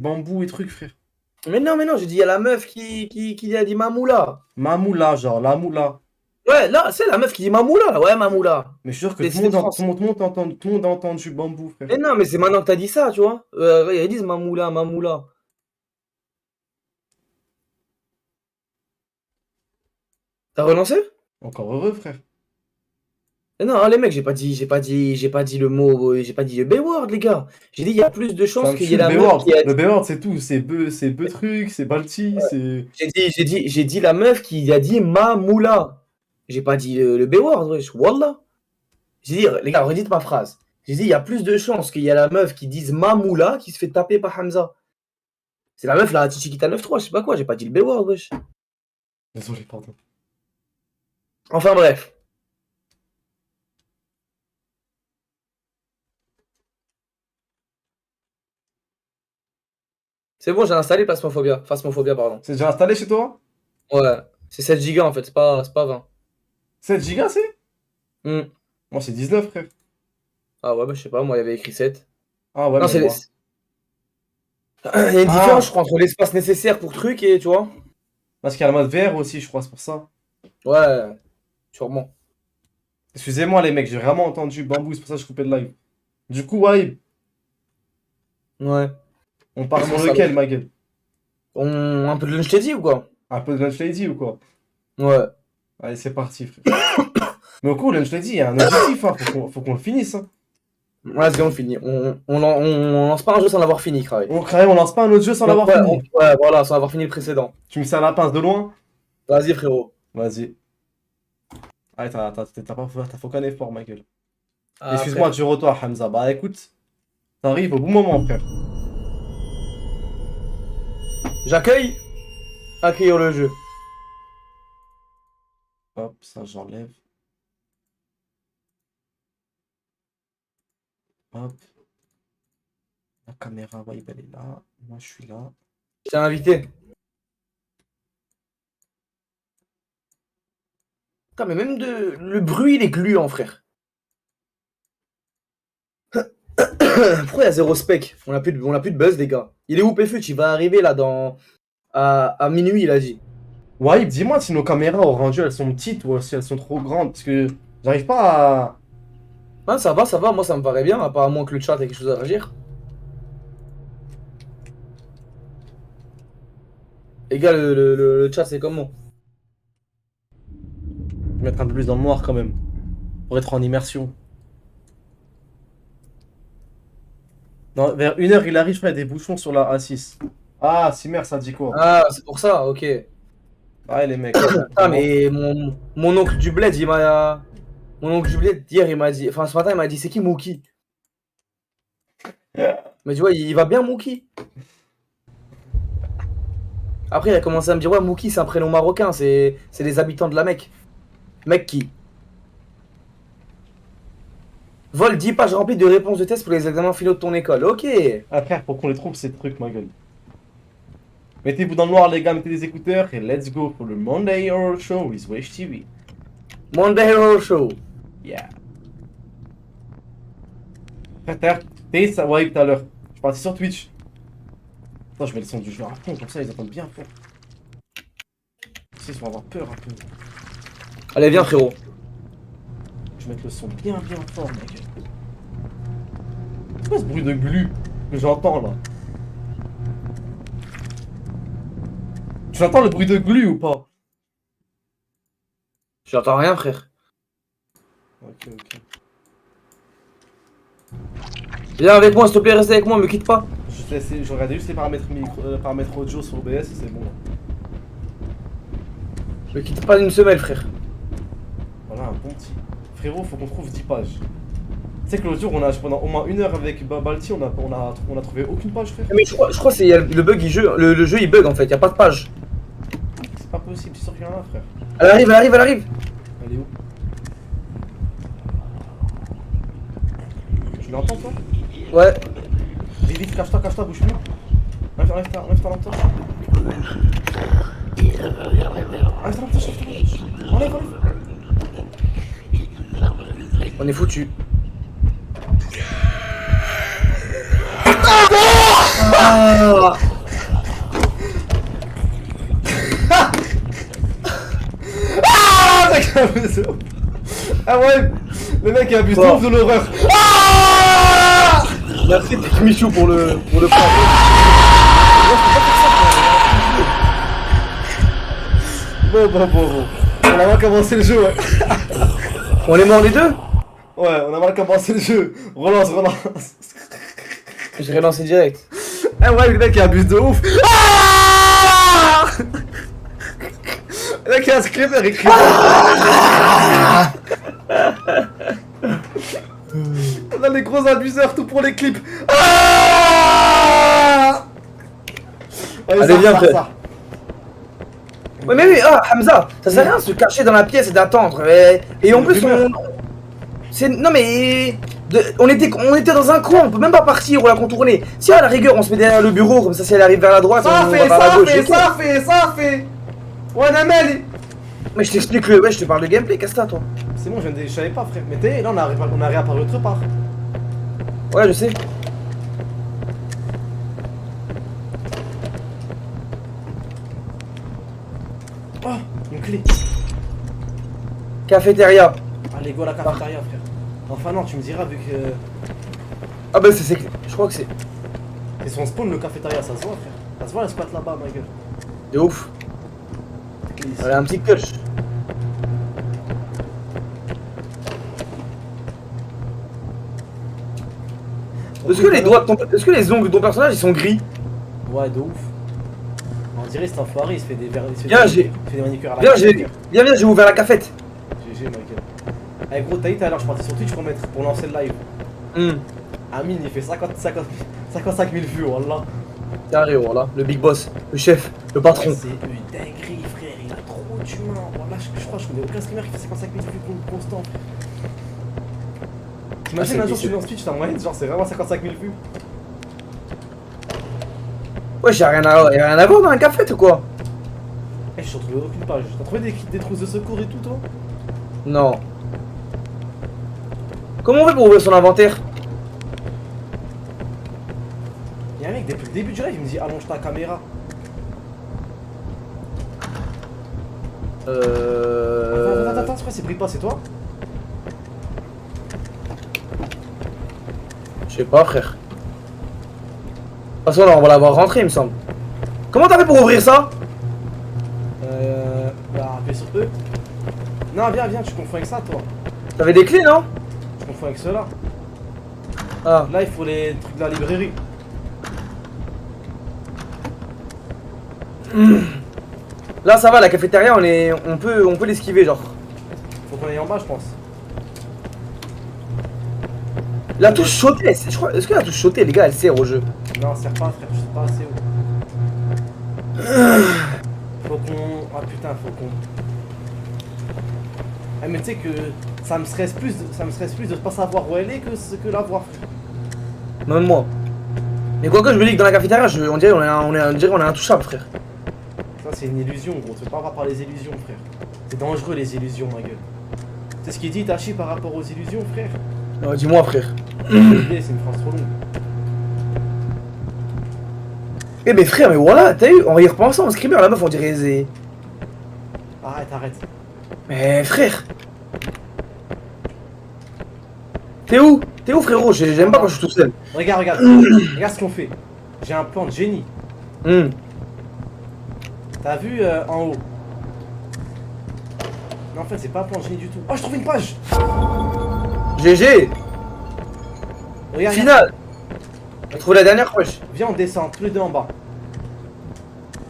Bambou et trucs, frère. Mais non, j'ai dit, il y a la meuf qui a dit Mamoula. Mamoula, genre, la moula. Ouais, là, c'est la meuf qui dit Mamoula. Ouais, Mamoula. Mais je suis sûr que C'est tout le c'est monde, de France. tout le monde a entendu bambou, frère. Mais non, mais c'est maintenant que t'as dit ça, tu vois. Ils disent Mamoula, Mamoula. T'as relancé? Encore heureux, frère. Mais non, les mecs, j'ai pas dit le mot, j'ai pas dit le B-word, les gars. J'ai dit, il y a plus de Ça chances me qu'il tue y ait le la meuf B-word. qui a Le dit. B-word, c'est tout. C'est peu truc, c'est Balti, c'est. J'ai dit la meuf qui a dit Mamoula. J'ai pas dit le B-word, wesh. Wallah. J'ai dit, les gars, redites ma phrase. J'ai dit, il y a plus de chances qu'il y a la meuf qui dise Mamoula qui se fait taper par Hamza. C'est la meuf, la Chichikita 9-3, je sais pas quoi, j'ai pas dit le B-word, wesh. Désolé, pardon. Enfin bref. C'est bon, j'ai installé Phasmophobia. Phasmophobia, pardon. C'est déjà installé chez toi? Ouais. C'est 7 Go en fait, c'est pas 20. 7 gigas, c'est? Hmm. Moi, c'est 19, frère. Ah ouais, bah je sais pas, moi il y avait écrit 7. Ah ouais, Non, mais moi. il y a une différence, Ah! je crois, entre l'espace nécessaire pour truc et tu vois. Parce qu'il y a le mode VR aussi, je crois, c'est pour ça. Ouais, sûrement. Excusez-moi, les mecs, j'ai vraiment entendu bambou, c'est pour ça que je coupais le live. Du coup, Wahib, Ouais. on part Comment sur ça, lequel, wesh? ma gueule? Un peu de lunch t'ai dit ou quoi? Un peu de Lunch Lady ou quoi? Ouais. Allez, c'est parti, frère. Mais au coup, Lunch Lady, il y a un objectif, hein, faut qu'on le finisse. Hein. Vas-y, on finit. On lance pas un jeu sans l'avoir fini, Kraï. On lance pas un autre jeu sans l'avoir Ouais, fini. ouais, voilà, sans avoir fini le précédent. Tu me sers la pince de loin? Vas-y, frérot. Vas-y. Allez, t'as pas fait aucun effort, ma gueule. Ah, Excuse-moi frère. du retour, Hamza. Bah écoute, t'arrives au bon moment, frère. J'accueille. Accueillir le jeu. Hop, ça j'enlève. Hop. La caméra, ouais, elle est là. Moi, je suis là. Je t'ai invité. Putain, mais même le bruit, il est gluant, frère. Pourquoi il y a zéro spec? On a plus de buzz, les gars. Il est où, PFUT? Il va arriver là à minuit, il a dit. Ouais, dis-moi si nos caméras au rendu elles sont petites ou si elles sont trop grandes. Parce que j'arrive pas à. Ah, ça va, moi ça me paraît bien, apparemment que le chat a quelque chose à réagir. Les gars, le chat c'est comment? Je vais mettre un peu plus dans le noir quand même. Pour être en immersion. Vers 1h, il arrive, je crois, il y a des bouchons sur la A6. Ah, Simer, ça dit quoi? Ah, c'est pour ça, ok. Ouais, les mecs. Ah, mais mon oncle du bled, il m'a. Mon oncle du bled, hier, il m'a dit. Enfin, ce matin, il m'a dit, c'est qui Mookie? Mais tu vois, il va bien Mookie. Après, il a commencé à me dire, ouais, Mookie, c'est un prénom marocain, c'est les habitants de la Mecque. Mec qui? Vol 10 pages remplies de réponses de tests pour les examens finaux de ton école. Ok. Ah, frère, pour qu'on les trouve, ces trucs, ma gueule. Mettez-vous dans le noir, les gars, mettez des écouteurs et let's go pour le Monday Horror Show with Wesh TV. Monday Horror Show. Yeah. Frère, t'as t'es ça, ouais, tout à l'heure. Je suis parti sur Twitch. Attends, je mets le son du jeu à fond, comme ça ils entendent bien fort. Tu sais, ils vont avoir peur un peu. Allez, viens, frérot. Je vais mettre le son bien fort, mec. C'est quoi ce bruit de glu que j'entends là? Tu entends le bruit de glu ou pas? J'entends rien, frère. Ok. Viens avec moi, s'il te plaît, reste avec moi, me quitte pas. Je regardais juste les paramètres audio sur OBS et c'est bon. Me quitte pas d'une semelle, frère. Voilà un bon petit. Frérot, faut qu'on trouve 10 pages. Tu sais que l'autre jour, pendant au moins 1 heure avec Balti, on a trouvé aucune page, frère. Mais je crois que c'est le bug, le jeu il bug en fait, y a pas de page. C'est pas possible, c'est sûr qu'il y en a, frère. Elle arrive. Elle est où? Tu l'entends, toi? Ouais. Vite, cache-toi, bouge plus. Enlève ta lampe torche. Enlève ta lampe torche. Enlève. On est foutu. Ah. Ah, mec, abuse de ouf. Ah ouais, le mec abuse de ouf de l'horreur. Ah. Merci Tech Michou pour le point. Bon. On a mal commencé le jeu, ouais. On est morts les deux? Ouais, on a mal commencé le jeu. Relance. Je vais relancer direct. Ah ouais, le mec il abuse de ouf. Ah. Le mec il a un screamer, il crie. On a les gros abuseurs, tout pour les clips. Ah. Allez, viens, frère. ça. Ouais, mais oui, Hamza, ça sert à rien de se cacher dans la pièce et d'attendre. Et en plus, non, mais. On était dans un coin, on peut même pas partir ou la contourner. Si à la rigueur, on se met derrière le bureau, comme ça, si elle arrive vers la droite, Ça on va vers la gauche. fait. Ouais, Namel. Mais je t'explique ouais, je te parle de gameplay, casse-toi, toi. C'est bon, je savais pas, frère. Mais t'es là, on a réapparu autre part. Ouais, je sais. Oh, une clé. Cafétéria. Allez, go à la cafétéria, frère. Enfin, non, tu me diras, vu que. Ah bah c'est. Je crois que c'est. C'est son spawn, le cafétéria, ça se voit, frère. Ça se voit, la squat là-bas, ma gueule. De ouf. Clé ici. Elle a un petit clutch. Est-ce que les ongles de ton personnage ils sont gris? Ouais, de ouf. On dirait c'est un foiré, il se fait des verres. Viens, il fait des manicures à la Viens, café. j'ai ouvert la cafette. GG, ma gueule. Allez, gros, t'as dit tout à l'heure, je partais sur Twitch pour lancer le live. Amine, il fait 55 000 vues, wallah. Carré, voilà, le big boss, le chef, le patron. C'est une dinguerie, frère, il a trop d'humains. Wallah, je crois que je connais aucun streamer qui fait 55 000 vues constant. T'imagines un jour tu lances Twitch, t'as moyenne, genre c'est vraiment 55 000 vues. Ouais, y'a rien à voir dans la cafette ou quoi? Eh, je suis retrouvé aucune page. T'as trouvé des trousses de secours et tout, toi? Non. Comment on fait pour ouvrir son inventaire? Y'a un mec, depuis le début du live, il me dit allonge ta caméra. Attends, c'est quoi, c'est Bripa, c'est toi? Je sais pas, frère. De toute façon, là, on va l'avoir rentré, il me semble. Comment t'as fait pour ouvrir ça? Bah, appuie sur E. Non, viens, tu confonds avec ça, toi. T'avais des clés, non? Tu confonds avec ceux-là. Ah. Là, il faut les trucs de la librairie. Là, ça va, la cafétéria, on peut l'esquiver, genre. Faut qu'on aille en bas, je pense. La touche sautée, je crois. Est-ce que la touche sautée, les gars, elle sert au jeu? Non, sert pas, frère, je sais pas assez où. Faut qu'on. Ah putain, faut qu'on. Ah, mais tu sais que ça me stresse plus de pas savoir où elle est que la voir, frère. Même moi. Mais quoique, je me dis que dans la cafétéria, on dirait on est intouchable, frère. Ça, c'est une illusion, gros. Tu peux pas par les illusions, frère. C'est dangereux, les illusions, ma gueule. C'est ce qu'il dit, Tachi, par rapport aux illusions, frère. Non, dis-moi, frère. C'est une phrase trop longue. Eh mais frère, mais voilà, t'as eu, en y repensant, en screamer, la meuf on dirait c'est... Arrête. Mais frère. T'es où, frérot? J'aime pas quand je suis tout seul. Regarde ce qu'on fait. J'ai un plan de génie. T'as vu en haut? Non, en fait, c'est pas un plan de génie du tout. Oh, je trouve une page. GG. Regarde. Final. T'as trouvé la dernière poche? Viens, on descend tous les deux en bas.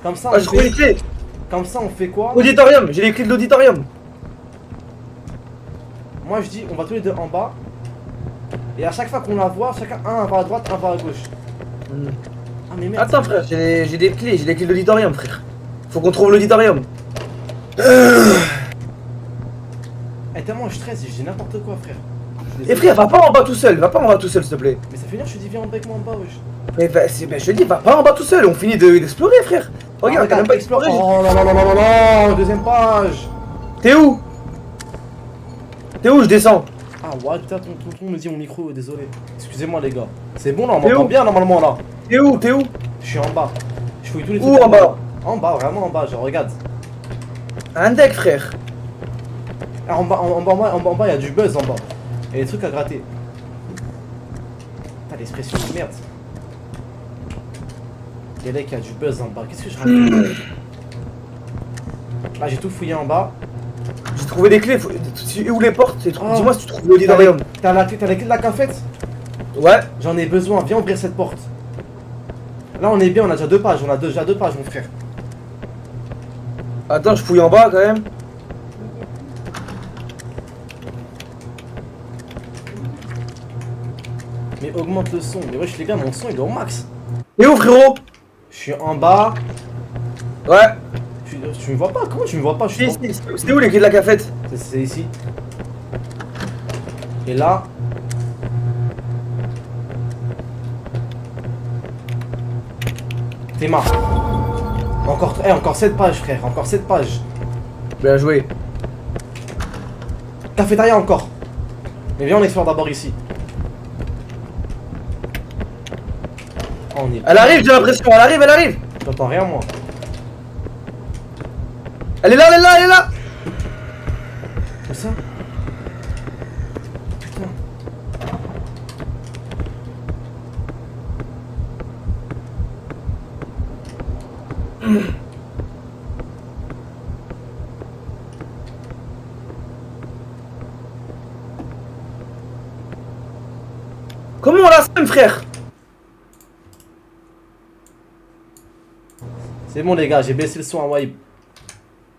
Comme ça, j'ai trouvé les clés. Comme ça, on fait quoi? Auditorium, j'ai les clés de l'auditorium. Moi, je dis, on va tous les deux en bas. Et à chaque fois qu'on la voit, chacun un va à droite, un va à gauche. Ah, mais merde. Attends, frère, j'ai des clés de l'auditorium, frère. Faut qu'on trouve l'auditorium. Eh, tellement je stresse, je dis n'importe quoi, frère. Et frère, va pas en bas tout seul, s'il te plaît. Mais ça fait une heure, je te dis, viens avec moi en bas, wesh. Mais je te dis, va pas en bas tout seul, on finit d'explorer, frère. Regarde, t'as même pas exploré. Oh non, deuxième page. T'es où? Je descends. Ah ouais, putain, ton me dit mon micro, désolé. Excusez-moi, les gars. C'est bon, là, on m'entend bien, normalement, là. T'es où? T'es où? Je suis en bas. Je fouille tous les Où trucs. en bas? En bas, vraiment en bas, genre regarde. Un deck, frère. Ah, en bas, il y a du buzz en bas. Il y a des trucs à gratter. Putain, l'expression de merde. Il y a du buzz en bas. Qu'est-ce que je raconte? Là, j'ai tout fouillé en bas. J'ai trouvé des clés. Où les portes? Oh. Dis-moi si tu trouves l'auditorium. T'as la clé de la cafette? Ouais. J'en ai besoin, viens ouvrir cette porte. Là, on est bien, on a déjà 2 pages. On a déjà 2 pages, mon frère. Attends, je fouille en bas quand même. Mais augmente le son. Mais wesh, les gars, mon son il est au max. T'es où, frérot? Je suis en bas. Ouais. Tu me vois pas? Comment tu me vois pas? Je suis C'était où les clés de la cafette? C'est ici. Et là. T'es marre. Encore 7 pages, frère. Encore 7 pages. Bien joué. Cafétéria encore. Mais viens, on explore d'abord ici. Oh, on est... Elle arrive, j'ai l'impression. Elle arrive, elle arrive. J'entends rien, moi. Elle est là, elle est là, elle est là. C'est ça? Putain. Comment on la sème, frère? C'est bon, les gars, j'ai baissé le son à Waib.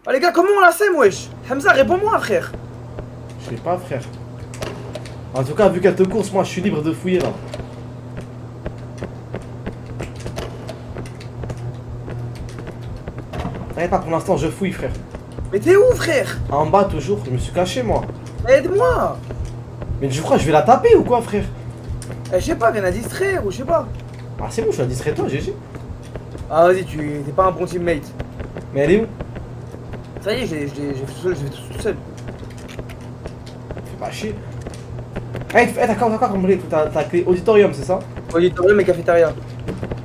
Ah les gars, comment on la sème, wesh? Hamza, réponds-moi, frère. Je sais pas, frère. En tout cas, vu qu'elle te course, moi je suis libre de fouiller là. T'inquiète pas, pour l'instant, je fouille, frère. Mais t'es où, frère? En bas, toujours, je me suis caché, moi. Aide-moi. Mais je crois que je vais la taper ou quoi, frère? Je sais pas, viens la distraire ou je sais pas. Ah, c'est bon, je la distrait toi, GG. Ah vas-y, t'es pas un bon teammate. Mais elle est où? Ça y est, j'ai fait tout seul. Fais pas chier. D'accord, compris. Ta clé auditorium, c'est ça? Auditorium et cafétéria.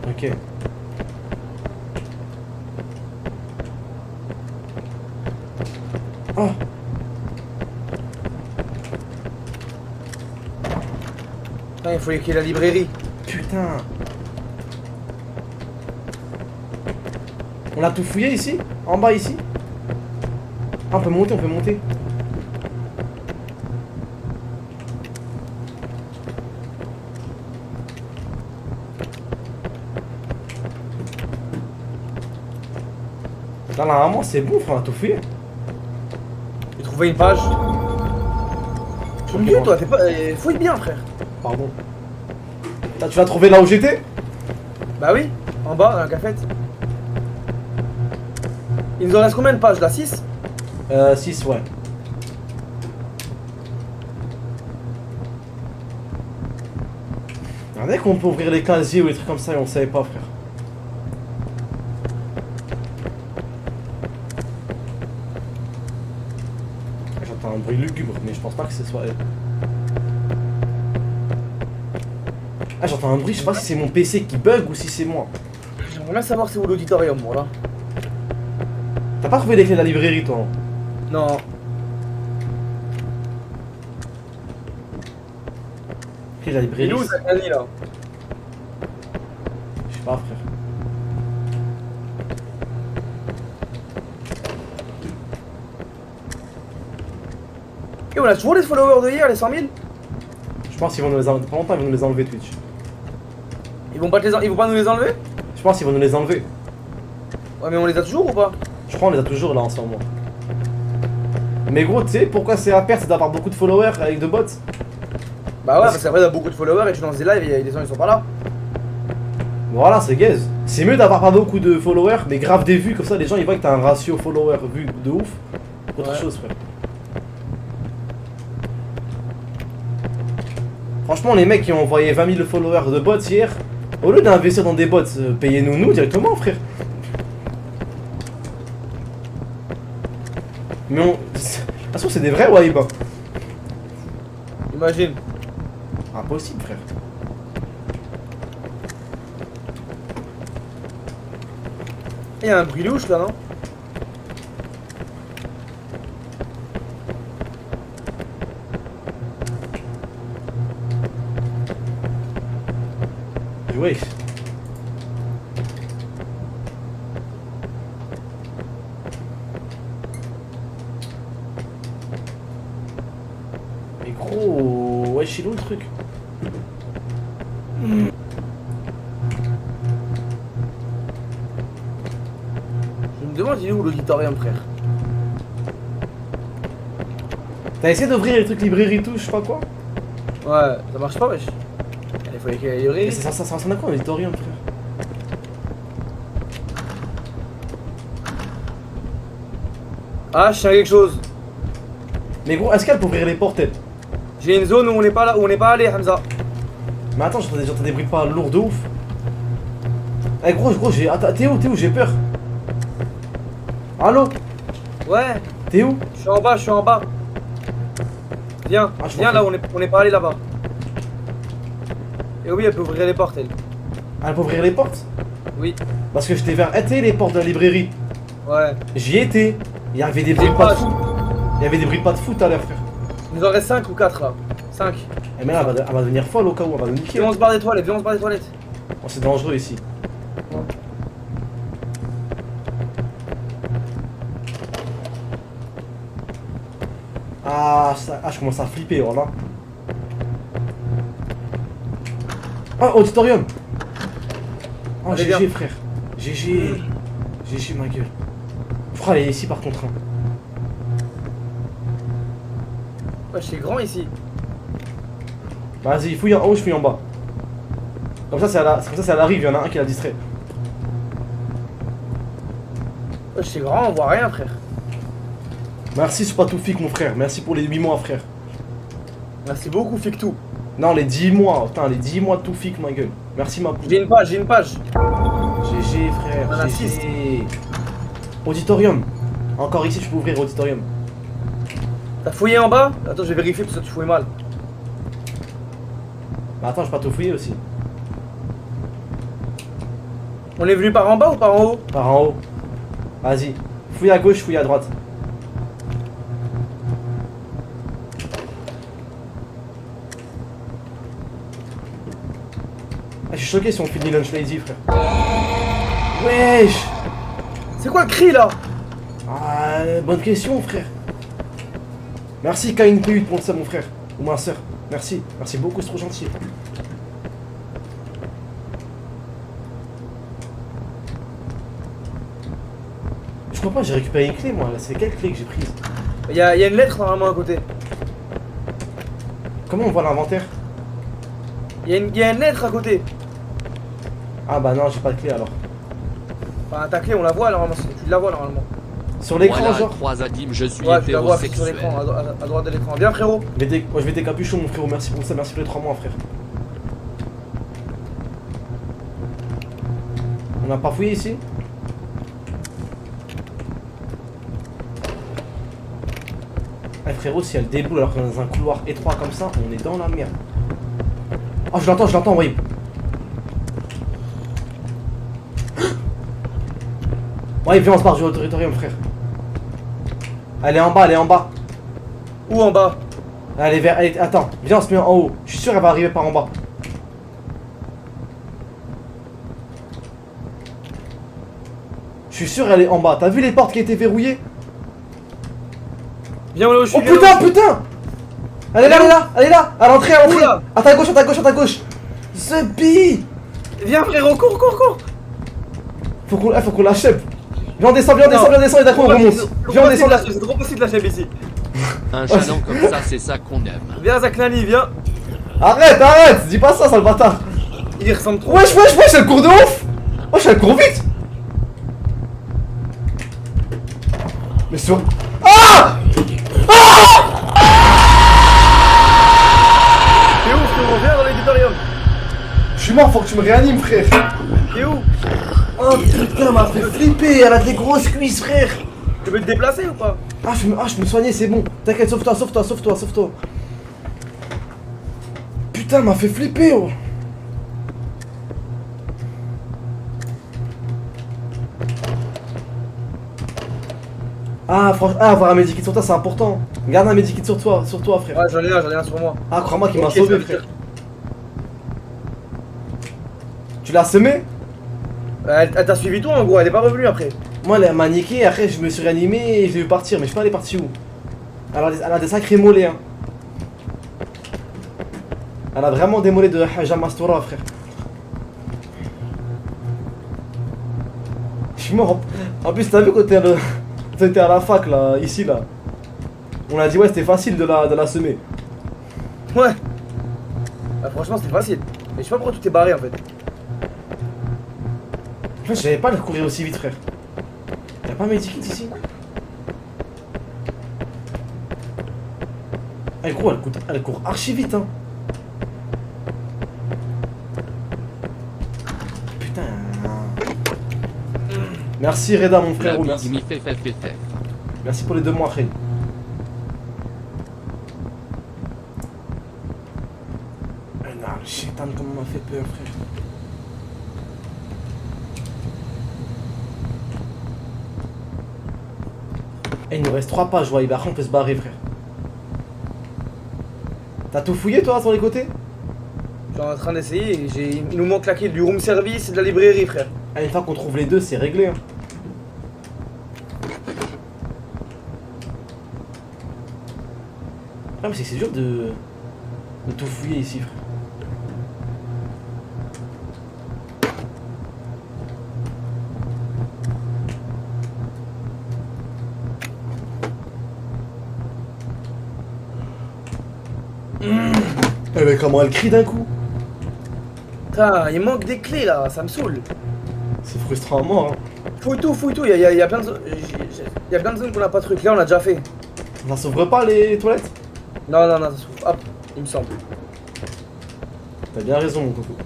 Ok. Oh! Putain, il faut écrire la librairie. Putain! On a tout fouillé ici? En bas ici? Ah, on peut monter, on peut monter. Là, normalement, c'est bon, frère, on a tout fouillé. J'ai trouvé une page. Tu me dis, toi, t'es pas. Fouille bien, frère. Pardon. Tu l'as trouvé là où j'étais? Bah oui, en bas, dans la cafette. Il nous en reste combien de pages là? 6? 6, ouais. Regardez qu'on peut ouvrir les casiers ou les trucs comme ça et on savait pas, frère. J'entends un bruit lugubre, mais je pense pas que ce soit elle. Ah, j'entends un bruit, je sais pas si c'est mon PC qui bug ou si c'est moi. J'aimerais bien savoir c'est où l'auditorium, moi là. T'as pas trouvé les clés de la librairie, toi? Hein? Non. Clés de la Il librairie? est où Zakani là? Je sais pas, frère. Et on a toujours les followers de hier, les 100 000? Je pense qu'ils vont nous les enlever. Pas longtemps, ils vont nous les enlever, Twitch. Ils vont pas nous les enlever? Je pense qu'ils vont nous les enlever. Ouais, mais on les a toujours ou pas? Je crois qu'on les a toujours là en ce moment. Mais gros, tu sais pourquoi c'est à perdre, c'est d'avoir beaucoup de followers avec de bots? Bah ouais, parce qu'après t'as beaucoup de followers et tu lances des lives et les gens ils sont pas là. Voilà, c'est gaze. C'est mieux d'avoir pas beaucoup de followers, mais grave des vues, comme ça les gens ils voient que t'as un ratio follower-vue de ouf. Autre Ouais. chose, frère. Franchement, les mecs qui ont envoyé 20 000 followers de bots hier, au lieu d'investir dans des bots, payez-nous nous directement, frère. Mais on. De toute façon, c'est des vrais Waib. Imagine. Impossible, frère. Il y a un bruit louche là, non? Mais ouais. Mais gros, ouais, chez le truc. Je me demande il est où l'auditorium, frère. T'as essayé d'ouvrir les trucs librairie tout, je sais pas quoi? Ouais, ça marche pas, wesh. Il fallait qu'il y ait Mais ça ressemble à quoi un auditorium, frère? Ah, je tiens quelque chose. Mais gros, est-ce qu'elle peut ouvrir les portes, elle? J'ai une zone où on n'est pas là, où on n'est pas allé, Hamza. Mais attends, j'entends des bruits pas lourds de ouf. Eh gros, j'ai. Attends, t'es où? J'ai peur. Allô? Ouais, T'es où? je suis en bas, je suis en bas. Viens, Ah, je viens m'en là, fous. on n'est pas allé là-bas. Et oui, elle peut ouvrir les portes, elle. Elle peut ouvrir les portes? Oui, Parce que je t'ai vers été les portes de la librairie. ouais. J'y étais. Il y avait des bruits de pas de fou. Il y avait des bruits de pas de fou tout à l'heure, frère. Il nous en reste 5 ou 4 là. 5. Et mais là, elle va devenir folle au cas où, elle va nous niquer. Viens, on se barre des toilettes, viens, on se barre des toilettes. Oh, c'est dangereux ici. Je commence à flipper, voilà. Oh, auditorium. Oh, Allez, GG, viens. frère. GG. GG, ma gueule. Frère, elle est ici par contre. Hein. Ouais, c'est grand ici. Vas-y, fouille en haut, je fouille en bas. Comme ça, ça arrive, il y en a un qui la distrait. Ouais, c'est grand, on voit rien, frère. Merci, c'est pas tout fic, mon frère. Merci pour les 8 mois, frère. Merci beaucoup, fic tout. Non, les 10 mois. Putain, les 10 mois de tout fic, ma gueule. Merci, ma poule. J'ai une page, j'ai une page. GG, frère. On en a GG. Auditorium. Encore ici, je peux ouvrir auditorium. T'as fouillé en bas? Attends, je vais vérifier parce que tu fouilles mal. Bah attends, je peux pas tout fouiller aussi. On est venu par en bas ou par en haut? Par en haut. Vas-y. Fouille à gauche, fouille à droite. Ah, je suis choqué si on finit Lunch Lady, frère. Wesh. C'est quoi le cri là? Ah, bonne question, frère. Merci K1P8 pour ça, mon frère. Ou ma soeur. Merci. Merci beaucoup, c'est trop gentil. Je crois pas, j'ai récupéré une clé, moi. Là, c'est quelle clé que j'ai prise? Il y a une lettre normalement à côté. Comment on voit l'inventaire? Il y a une lettre à côté. Ah bah non, j'ai pas de clé alors. Enfin, ta clé, on la voit normalement. Tu la vois normalement. Sur l'écran, Voilà, genre? 3 Adim, je suis Ouais, tu la vois sur hétérosexuel. l'écran, à droite de l'écran. Viens, frérot. Moi, je vais capuchon, mon frérot. Merci pour ça, merci pour les 3 mois, frère. On a pas fouillé ici? Eh frérot, si elle déboule alors qu'on est dans un couloir étroit comme ça, on est dans la merde. Oh, je l'entends, oui. Ouais, viens, on se barre du auditorium, frère. Elle est en bas. Où en bas? Attends, viens, on se met en haut. Je suis sûr qu'elle va arriver par en bas. Je suis sûr qu'elle est en bas. T'as vu les portes qui étaient verrouillées? Viens là où je suis. Oh viens là où je suis. putain! Elle est là! À l'entrée! Où, là? À ta gauche! The bee! Viens, frérot, cours. Faut qu'on l'achève. Viens, on descend, et d'accord, on remonte. Viens, on descend. C'est trop facile de la chaîne ici. Un chaland comme ça, c'est ça qu'on aime. Viens, Zaknani, viens. Arrête! Dis pas ça, sale bâtard! Il ressemble trop. Wesh, elle court de ouf! Wesh, elle court vite! Mais sur. Ah! T'es où, frérot? Viens dans l'auditorium. Je suis mort, faut que tu me réanimes, frère! T'es où? Oh putain, m'a fait flipper! Elle a des grosses cuisses, frère! Tu veux te déplacer ou pas? Je me soignais, c'est bon. T'inquiète, sauve-toi. Putain, m'a fait flipper, oh. Ah, franchement, ah, avoir un medikit sur toi, c'est important. Garde un medikit sur toi, frère. Ouais, j'en ai un sur moi. Ah, crois-moi qu'il m'a Ok, sauvé, ça veut frère. dire- Tu l'as semé? Elle t'a suivi toi en gros, elle est pas revenue après. Moi, elle m'a niqué, après, je me suis réanimé et je l'ai vu partir, mais je sais pas, elle est partie où. Elle a des sacrés mollets, hein. Elle a vraiment des mollets de Haja Mastoura, frère. Je suis mort. En plus, t'as vu quand t'étais à la fac, là, ici, là. On a dit, ouais, c'était facile de la semer. Ouais. Ah, franchement, c'était facile. Mais je sais pas pourquoi tu t'es barré en fait. En fait, j'avais pas le courir aussi vite, frère. Y'a pas un medikit ici? Eh gros, elle court archi vite, hein. Putain. Merci Reda, mon La frère. big Merci. mi fait. Merci pour les 2 mois, Red. Ah non, le chétan, comment m'a fait peur, frère. Eh, il nous reste 3 pages, ouais. Après, on peut se barrer, frère. T'as tout fouillé, toi, sur les côtés? Je suis en train d'essayer. Il nous manque la clé du room service et de la librairie, frère. Ah, une fois qu'on trouve les deux, c'est réglé, hein. Ah, mais c'est dur de tout fouiller ici, frère. Eh mais comment elle crie d'un coup? Putain, il manque des clés là, ça me saoule. C'est frustrant à mort, hein. Fouille tout, il y a plein de zones. Il y a plein de zones qu'on a pas truc. Là, on a déjà fait. Ça s'ouvre pas les toilettes? Non, ça s'ouvre. Hop, il me semble. T'as bien raison, mon coco.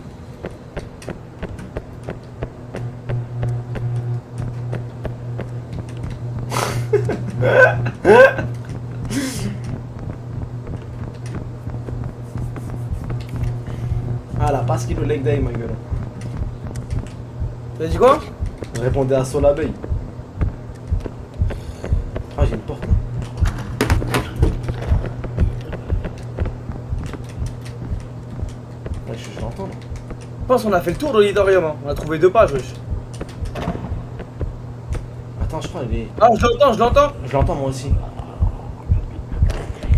Ah, la passe qui le leg day, ma gueule. Tu as dit quoi? Je répondais à Sol Abeille. Ah, j'ai une porte là. Ouais, je l'entends là. Je pense qu'on a fait le tour de l'auditorium. Hein. On a trouvé 2 pages, wesh. Attends, je crois qu'il est. Ah, je l'entends. Je l'entends moi aussi.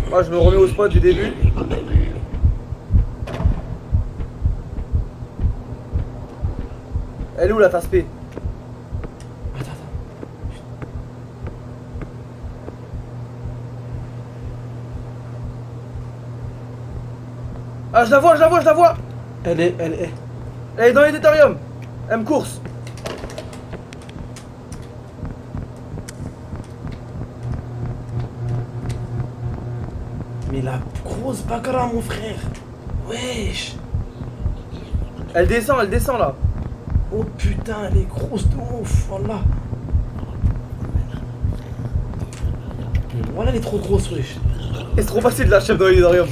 Moi, je me remets au spot du début. Elle est où la tasse P? Attends. Ah, je la vois. Elle est. Elle est dans l'auditorium. Elle me course. Mais la grosse bagarre, mon frère. Wesh. Elle descend là. Oh putain, elle est grosse de ouf. Voilà. Voilà, elle est trop grosse, wesh. Et c'est trop facile de la chef dans l'auditorium.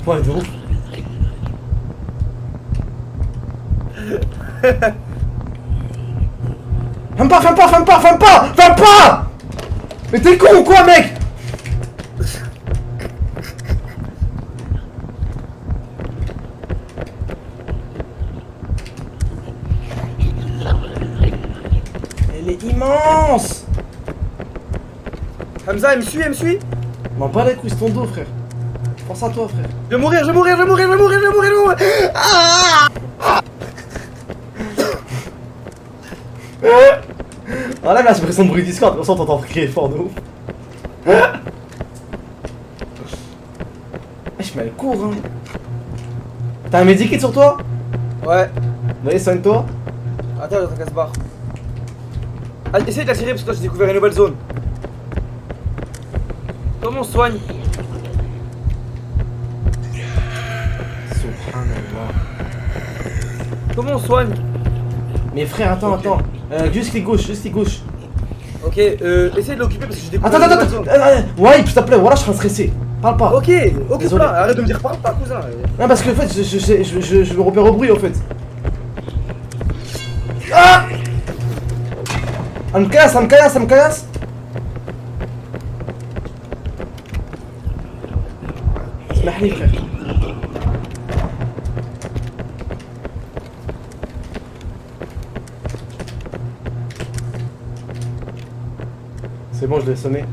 Ouais, de ouf. Ferme pas! Mais t'es con ou quoi, mec? Elle est immense! Hamza, elle me suit. M'en bats les couilles, c'est ton dos, frère. Pense à toi, frère. Je vais mourir. Enlève la suppression de bruit Discord, comme ça on t'entend crier fort de ouf. Wesh, mais elle court, hein. T'as un medikit sur toi? Ouais. Vas-y, soigne-toi. Attends, qu'elle se barre. Allez, essaye de la tirer parce que toi j'ai découvert une nouvelle zone. Comment on se soigne? Subhanallah. Comment on se soigne? Mais frère, attends. Juste clic gauche. Ok, essaye de l'occuper parce que j'ai découvert Attends. une nouvelle zone. Ouais, s'il te plaît, voilà, je suis en train de stresser. Parle pas. Ok, Désolé. là, arrête de me dire parle pas, cousin. Non, parce que en fait, je me repère au bruit, en fait. Ah! Elle me caillasse. Mahli, frère. C'est bon, je l'ai sonné.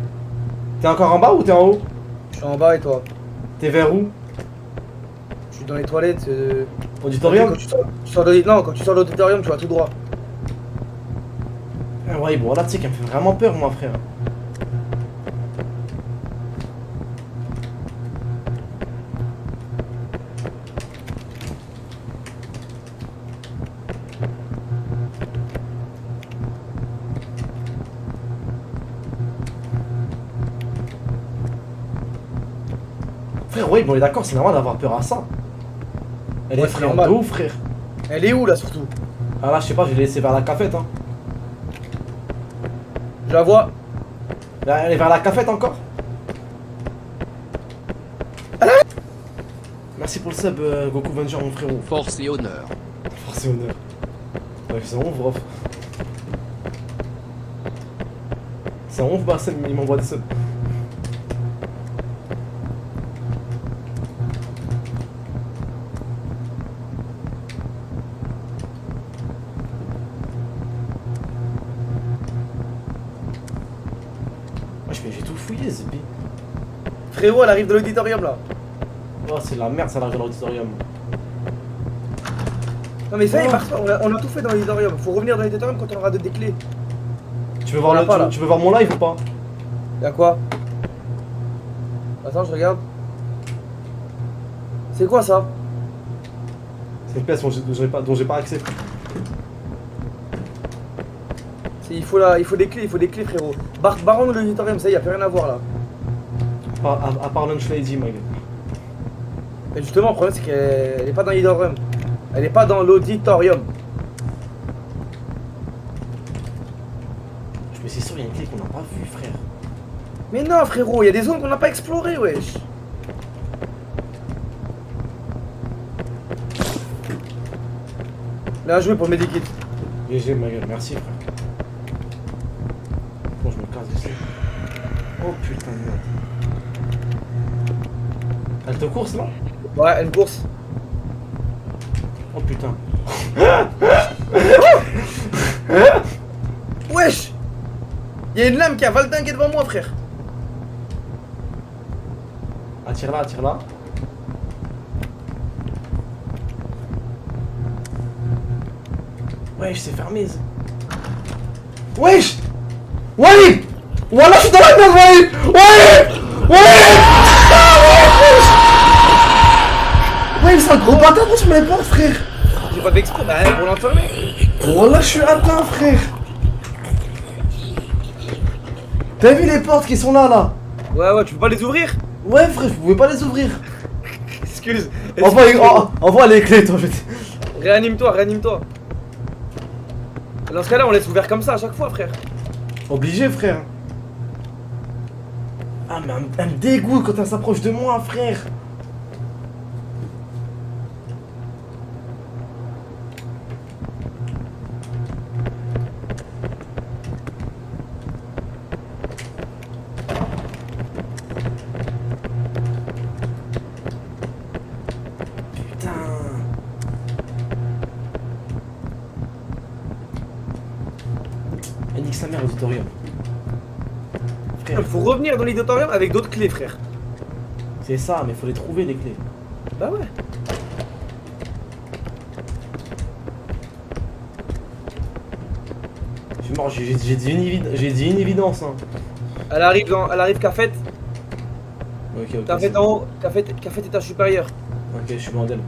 T'es encore en bas ou t'es en haut? Je suis en bas et toi? T'es vers où? Je suis dans les toilettes. Auditorium? Quand quand tu sors de l'auditorium, tu vas tout droit. Ah ouais, bon là, tu sais qu'elle me fait vraiment peur, moi, frère. Frère, ouais, bon, on est d'accord, c'est normal d'avoir peur à ça. Elle Ouais, est c'est frère normal. de ouf, frère. Elle est où là surtout? Ah là, je sais pas, je l'ai laissé vers la cafette, hein. Je la vois. Là, elle est vers la cafette encore. Merci pour le sub, Goku Venger, mon frérot. Force et honneur. Force et honneur. Ouais, c'est ouf, bro. C'est ouf, Bassem, il m'envoie des subs. Wesh, mais j'ai tout fouillé, Zbi. Frérot, elle arrive de l'auditorium là. Oh, c'est de la merde, ça, l'argent de l'auditorium. Non mais ça y est, Oh. parfois, on a tout fait dans l'auditorium. Faut revenir dans l'auditorium quand on aura des clés. Tu veux voir, On l'a pas, là. tu veux voir mon live ou pas? Y'a quoi? Attends, je regarde. C'est quoi ça? C'est une pièce dont j'ai pas accès. Il faut des clés, frérot. Baron de l'auditorium, ça y est, y'a plus rien à voir là. À part Lunch Lady, ma gueule. Mais justement, le problème c'est qu'elle est pas dans l'auditorium. Elle est pas dans l'auditorium. Mais c'est sûr, il y a une clé qu'on n'a pas vue, frère. Mais non, frérot, y a des zones qu'on n'a pas explorées, wesh. Bien joué pour le medikit. GG, ma gueule, merci, frère. Bon, je me casse d'ici. Oh putain de merde. Elle te course là? Ouais, une course. Oh putain. Wesh! Y'a une lame qui a valdingué devant moi, frère. Attire-la, attire-la. Wesh, c'est fermé. Wesh! Walid! Wallah, je suis dans la merde, Walid! Walid! Walid! Ouais, c'est un gros bâtard, pourquoi tu m'importes, frère? J'ai pas d'expert, bah, pour l'enfermer. Wallah, je suis atteint, frère! T'as vu les portes qui sont là? Ouais, tu peux pas les ouvrir? Ouais, frère, vous pouvez pas les ouvrir. Excuse. Envoie les clés, toi, je vais Réanime-toi. Dans ce cas-là, on laisse ouvert comme ça à chaque fois, frère. Obligé, frère. Ah, mais elle me dégoûte quand elle s'approche de moi, frère. Putain. Elle nique sa mère, l'auditorium. Frère, Il faut revenir dans l'auditorium avec d'autres clés, frère. c'est ça, mais faut les trouver, les clés. Bah ouais. Je suis mort, j'ai dit une évidence, hein. Elle arrive cafette. Ok, Cafette en haut. Cafette étage supérieur. Ok, je suis loin d'elle.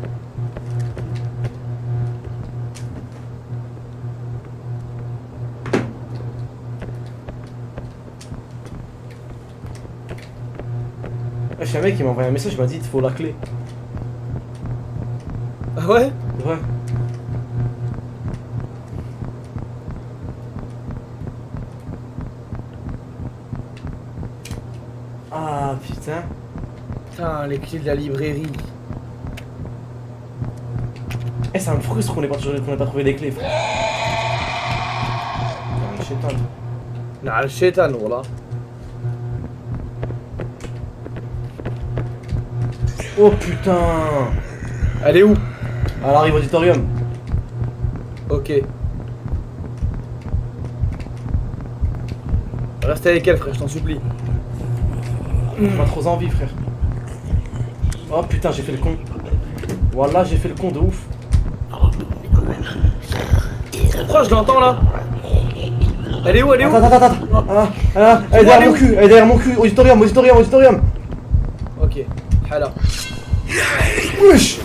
Ouais, je suis un mec qui m'a envoyé un message, il m'a dit il te faut la clé. Ah ouais? Ouais. Ah putain. Putain, les clés de la librairie. Eh, ça me frustre qu'on ait pas trouvé les clés, frère. Ah, chétan. Nah, le chétan, voilà. Oh putain. Elle est où? Elle arrive au auditorium. Ok. Reste avec elle, frère, je t'en supplie. J'ai pas trop envie, frère. Oh putain, j'ai fait le con. Voilà, j'ai fait le con de ouf. Pourquoi je l'entends là? Elle est où? Elle est où? Attends. Elle est derrière mon cul, elle est derrière mon cul. Auditorium. Ok. Hala. Wesh.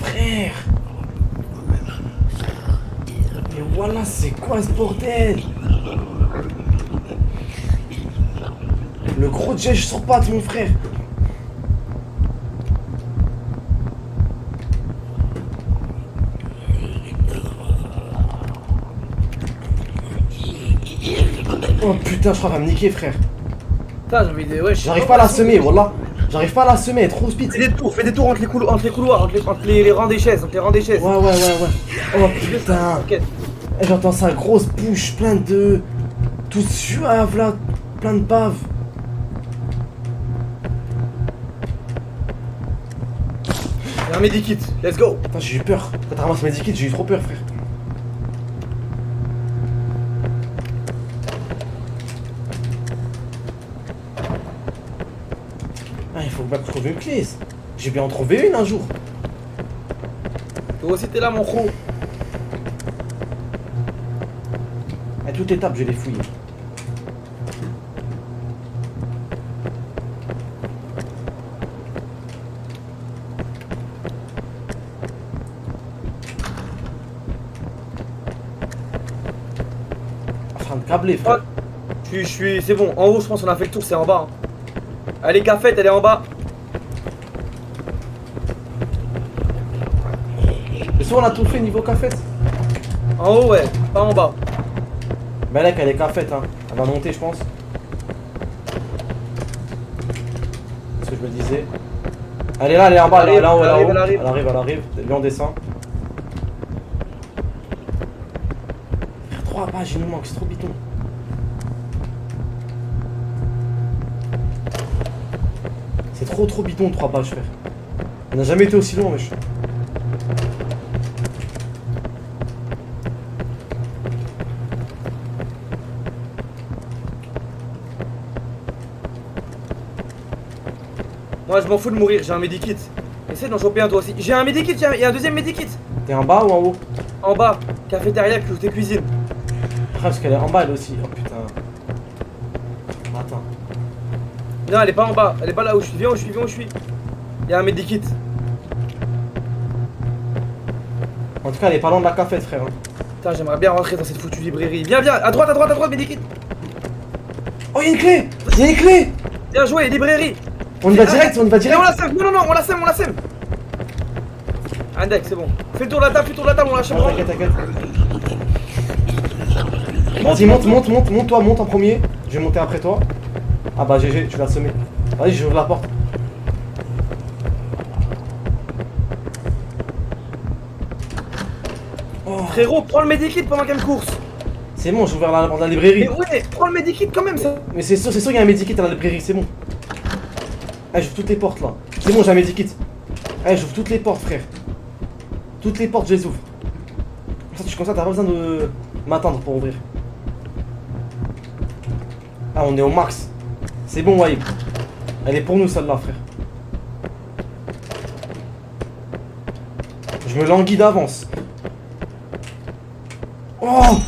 Frère. Mais voilà, c'est quoi ce bordel? Le gros jet, je sors pas de mon frère. Oh putain, je crois qu'elle va me niquer, frère. Putain, j'ai envie de. Ouais, J'arrive pas à la semer, voilà. J'arrive pas à la semer, elle est trop speed. Fais des tours entre les couloirs, entre les rangs des chaises, Ouais. Oh putain. Ok. Et j'entends sa grosse bouche, plein de. Tout suave là, plein de bave. Y'a un medikit, let's go. Putain, j'ai eu peur. Quand t'as ramassé mes medikits, j'ai eu trop peur, frère. Ah, il faut bien que je trouve une clé. J'ai bien en trouvé une un jour. Toi aussi t'es là, mon gros. À toute étape, je l'ai fouillé. En train de câbler, frère. Je suis. C'est bon, en haut, je pense qu'on a fait le tour, c'est en bas. Hein. Allez, cafette, elle est en bas. Et soit on a tout fait niveau cafette. En haut, ouais, pas en bas. Ben là, elle est cafette, hein. Elle va monter, je pense. C'est ce que je me disais. Elle est là, elle est en bas, elle est là, elle arrive. Elle arrive. Lui, on descend. Frère, 3 pages, il nous manque, c'est trop bidon. C'est trop bidon, 3 pages, frère. On n'a jamais été aussi long, wesh. Moi, je m'en fous de mourir, j'ai un medikit. Essaye d'en choper un toi aussi. J'ai un medikit, il y a un deuxième medikit. T'es en bas ou en haut? En bas, cafétéria, côté cuisine. Frère, parce qu'elle est en bas, elle aussi. Oh putain. Attends. Non, elle est pas en bas, elle est pas là où je suis. Viens où je suis. Il y a un medikit. En tout cas, elle est pas loin de la cafette, frère. Hein. Putain, j'aimerais bien rentrer dans cette foutue librairie. Viens, à droite, medikit. Oh, y'a une clé! Y'a une clé! Bien joué, librairie. On y va direct, on y va Et direct! on la sème, non, on la sème. Index, c'est bon. Fais le tour de la table, on lâche Oh, pas. t'inquiète. Vas-y, monte en premier. Je vais monter après toi. Ah bah GG, tu l'as semé. Vas-y, j'ouvre la porte. Oh, Frérot, prends le medikit pendant qu'elle me course. c'est bon, j'ai ouvert la porte de la librairie. Mais ouais, prends le medikit quand même, ça. Mais c'est sûr qu'il y a un medikit à la librairie, c'est bon. Eh, j'ouvre toutes les portes là. C'est bon, j'ai un medikit. Eh, j'ouvre toutes les portes, frère. Toutes les portes, je les ouvre. Comme ça, t'as pas besoin de m'attendre pour ouvrir. Ah, on est au max. C'est bon, Waïb. Elle est pour nous, celle-là, frère. Je me languis d'avance. Oh!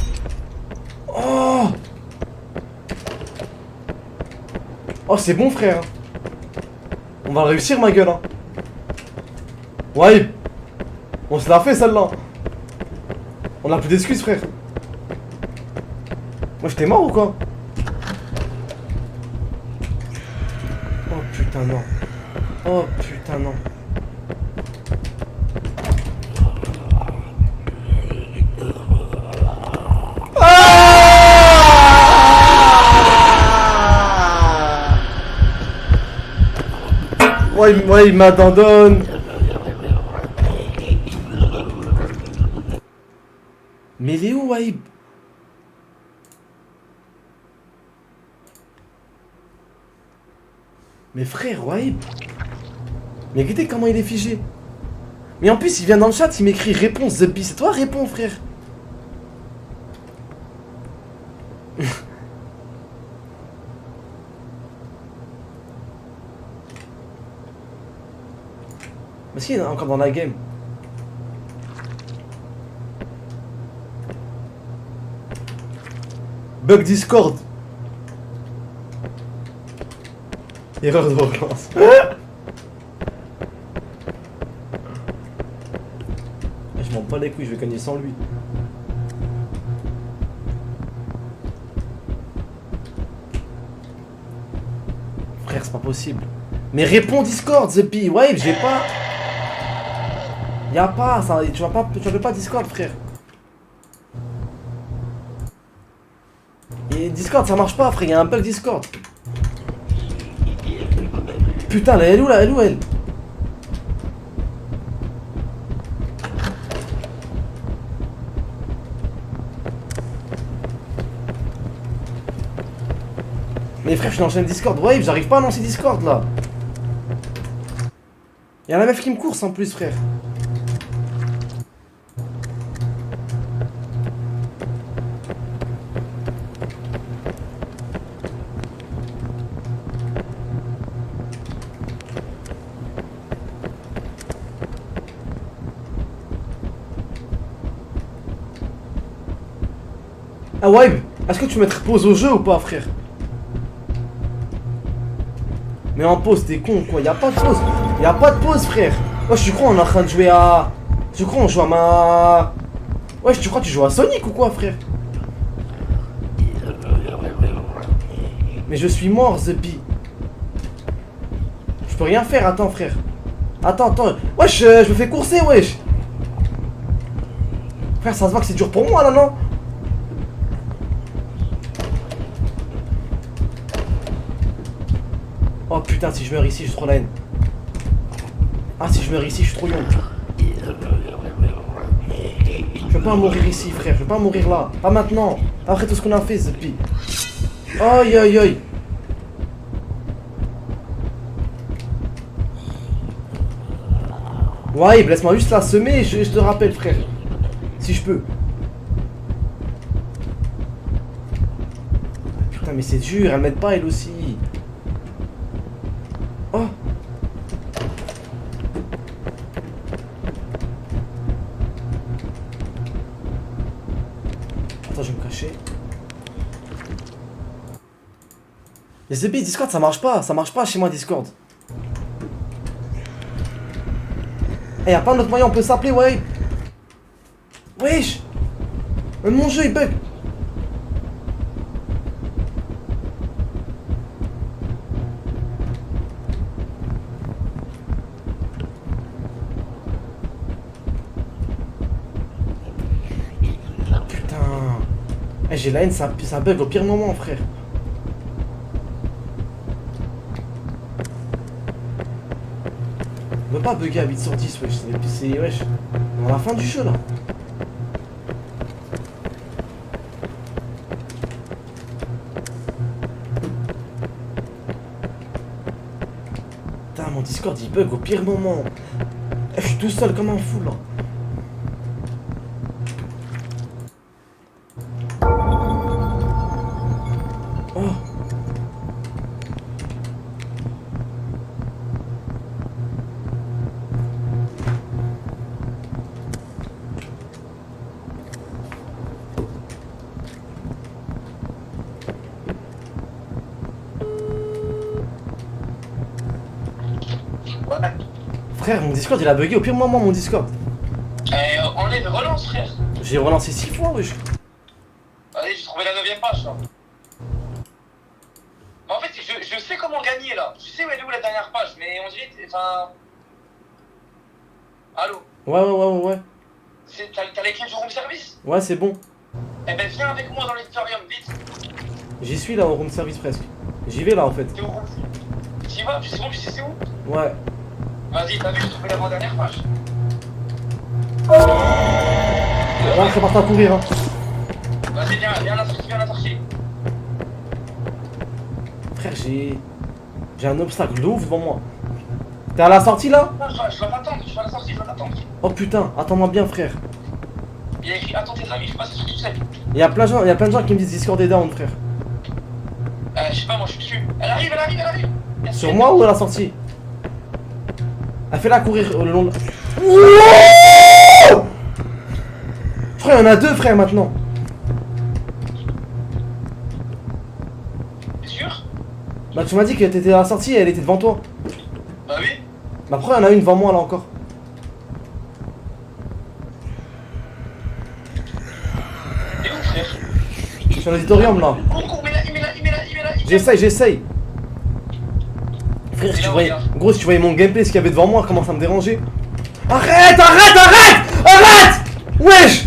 Oh, c'est bon, frère. On va réussir, ma gueule. Hein. Ouais. On se l'a fait, celle-là. On a plus d'excuses, frère. Moi, j'étais mort ou quoi? Oh, putain, non. Oh, putain, non. Ouais, il m'abandonne. Mais il est où, Waïb? Mais frère, Wahib. Mais regardez comment il est figé. Mais en plus, il vient dans le chat, il m'écrit réponse The Bee. C'est toi, réponds, frère. Est-ce qu'il est encore dans la game? Bug Discord. Erreur de relance. Je m'en bats les couilles, je vais gagner sans lui. Frère, c'est pas possible. Mais réponds Discord, The Bee. Ouais, j'ai pas. Y'a pas, ça, tu vas pas Discord, frère. Et Discord, ça marche pas, frère, y'a un bug Discord. Putain, là, elle est où, là, elle? Mais frère, je l'enchaîne Discord. Ouais, j'arrive pas à lancer Discord, là. Y'a la meuf qui me course, en plus, frère. Ah ouais, est-ce que tu mettrais pause au jeu ou pas, frère? Mais en pause, t'es con quoi, y'a pas de pause. Y'a pas de pause, frère. Wesh, tu crois on est en train de jouer à... Tu crois on joue à ma... Wesh, tu crois tu joues à Sonic ou quoi, frère? Mais je suis mort, The Bee. Je peux rien faire, attends, frère. Attends. Wesh, je me fais courser, wesh. Frère, ça se voit que c'est dur pour moi, là, non? Oh putain, si je meurs ici, j'ai trop la haine. Ah, si je meurs ici, je suis trop young. Je veux pas mourir ici, frère. Je veux pas mourir là. Pas maintenant. Après tout ce qu'on a fait, The Bee. Aïe, aïe, aïe. Ouais, laisse-moi juste la semer, je te rappelle, frère. Si je peux. Putain, mais c'est dur, elle m'aide pas, elle aussi. Oh. Attends, je vais me cacher. Les The Bee, Discord, ça marche pas chez moi, Discord. Eh, y'a pas un autre moyen, on peut s'appeler, ouais. Wesh. Même mon jeu, il bug. Putain. Eh, j'ai la haine, ça bug au pire moment, frère. On peut pas bugger à 8 sur 10, wesh. C'est wesh. On est à la fin du jeu là. Putain, mon Discord il bug au pire moment. Je suis tout seul comme un fou là. Oh. Frère, mon Discord il a bugué au pire moment, mon Discord. Enlève, relance, frère. J'ai relancé 6 fois, wesh. Allez, j'ai trouvé la 9ème page, là. Mais en fait, je sais comment gagner, là. Je sais où elle est où la dernière page, mais on dirait... Enfin... Allô? Ouais. T'as les clés du room service? Ouais, c'est bon. Eh ben, viens avec moi dans l'auditorium, vite. J'y suis là au room service presque. J'y vais là en fait. T'es où? T'y vas? C'est bon, tu sais c'est où? Ouais. Vas-y, t'as vu, j'ai trouvé l'avant-dernière page. Là, je parti à courir, hein. Vas-y, viens à la sortie, viens à la sortie. Frère, j'ai... J'ai un obstacle de ouf devant moi. T'es à la sortie là? Non, je dois t'attendre, je suis à la sortie, je dois t'attendre. Oh putain, attends-moi bien frère. Il y a écrit attends tes amis, je sais pas si je suis tout seul. Il y a plein de gens qui me disent Discord est down frère. Je sais pas, moi je suis dessus. Elle arrive, elle arrive, elle arrive. Sur moi ou à la sortie? Elle fait la courir le long de... Frère, il y en a deux frère maintenant. T'es sûr? Bah tu m'as dit que t'étais à la sortie et elle était devant toi. Bah oui. Bah pourquoi il y en a une devant moi là encore? Et où frère? Je suis sur l'auditorium là. Cours, il met là, il met là, il met là, il met là. J'essaye. Frère, si Et tu là, voyais... regarde. Gros, si tu voyais mon gameplay, ce qu'il y avait devant moi, comment ça me dérangeait. Arrête. Wesh.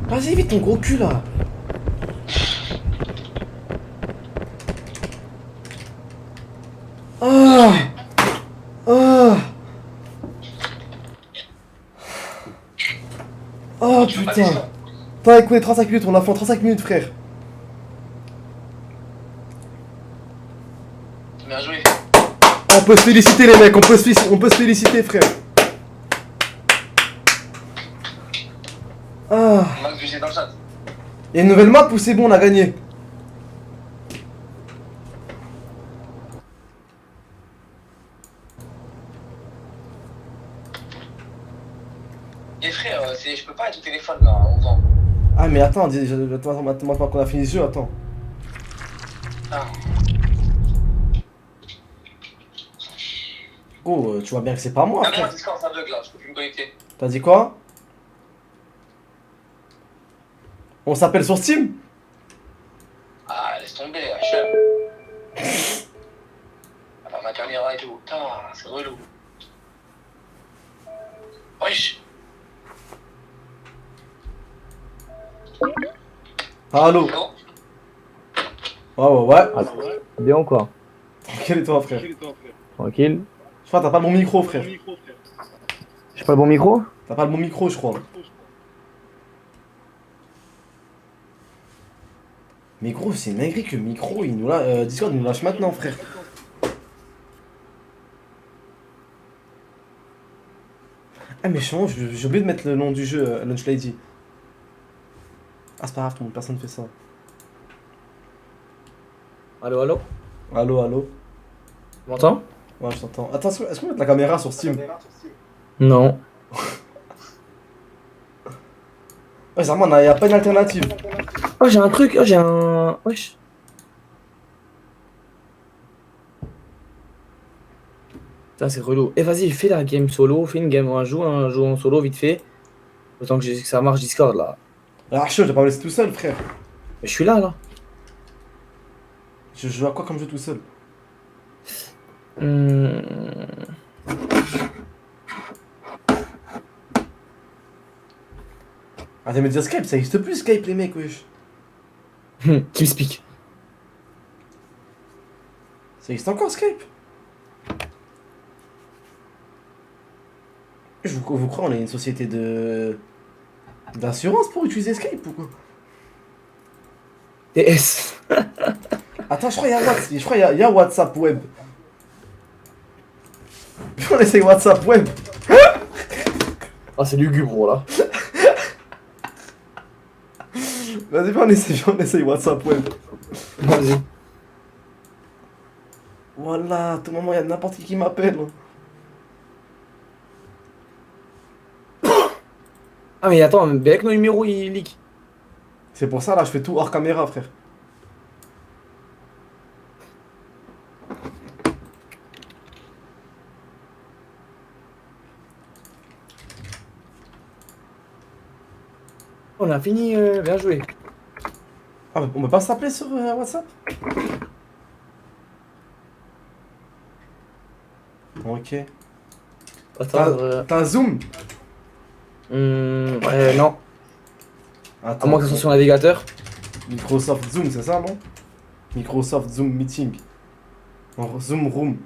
Vas-y vite ton gros cul là. Ah. Ah. Oh putain. T'as écoulé 35 minutes, on a fait en 35 minutes frère. Bien joué. On peut se féliciter les mecs, on peut se féliciter frère. Ah. Max VG dans le chat. Y'a une nouvelle map ou c'est bon on a gagné? Et frère, je peux pas être au téléphone là, à 11 ans. Ah mais attends, attends qu'on a fini ce jeu, attends. Ah. Gros, tu vois bien que c'est pas moi Ah mais frère. Discord ça bug là, je peux plus me connecter. T'as dit quoi? On s'appelle sur Steam? Ah laisse tomber, HM. Ah bah ma caméra et tout, putain, c'est relou. Wesh. Allô? Bon. Ouais. Bien ou quoi? Tranquille et toi frère? Tranquille. Je crois que t'as pas le bon micro frère. J'ai pas le bon micro? T'as pas le bon micro je crois. Mais gros c'est une dinguerie que le micro il nous lâche, Discord il nous lâche maintenant frère. Ah mais j'ai oublié de mettre le nom du jeu, Lunch Lady. Ah c'est pas grave, tout le monde, personne fait ça. Allô, allô? Allô? Tu m'entends? Ouais je t'entends. Attends, est-ce qu'on met la caméra sur Steam? Non. Ouais Zarman, y a pas une alternative. Oh, j'ai un truc, oh, j'ai un. Wesh. Putain, c'est relou. Eh, vas-y, fais la game solo, fais une game, un jeu en solo vite fait. Autant que ça marche Discord là. Alors chaud, je vais pas me laisser tout seul frère. Mais je suis là, là. Je joue à quoi comme jeu tout seul? Ah t'as me dire Skype, ça existe plus Skype les mecs wesh. TeamSpeak. Ça existe encore Skype? Vous croyez on est une société d'assurance pour utiliser Skype ou quoi? TS. Attends, je crois qu'il y a WhatsApp web. On essaye WhatsApp web. Ah, c'est lugubre là. Vas-y, on essaye WhatsApp web. Vas-y. Voilà, à tout moment, il y a n'importe qui m'appelle. Ah, mais attends, mais avec nos numéros, il leak. C'est pour ça, là, je fais tout hors caméra, frère. On a fini, bien joué. Ah, on peut pas s'appeler sur WhatsApp? Ok. Attends, T'as Zoom? non. Attends, À moins que ce soit sur le navigateur. Microsoft Zoom, c'est ça, non? Microsoft Zoom Meeting. Non, Zoom Room.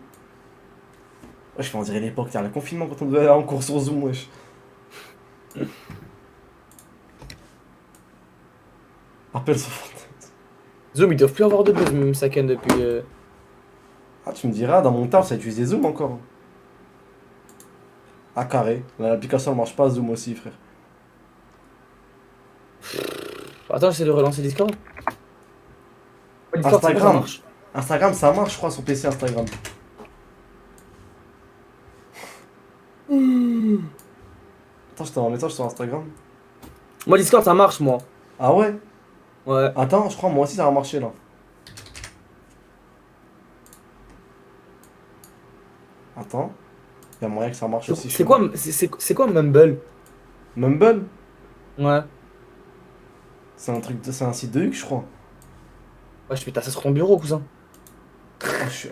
Wesh, on dirait l'époque, t'as le confinement quand on devait aller en cours sur Zoom, wesh. Appelle son Fortnite. Zoom, ils doivent plus avoir de buzz, même Saken depuis. Ah, tu me diras, dans mon taf, ça utilise Zoom encore. Ah, carré. L'application elle marche pas, Zoom aussi, frère. Attends, j'essaie de relancer Discord. Ouais, Discord, c'est bon, ça Instagram. marche. Instagram, ça marche, je crois, sur PC Instagram. Attends, je t'envoie un message sur Instagram. Moi, Discord, ça marche, moi. Ah ouais? Ouais. Attends, je crois, moi aussi, ça va marcher là. Attends. Il y a moyen que ça marche aussi. C'est quoi, c'est quoi Mumble? Mumble? Ouais. C'est un site de Huck, je crois. Ouais, je vais tasser sur ton bureau, cousin.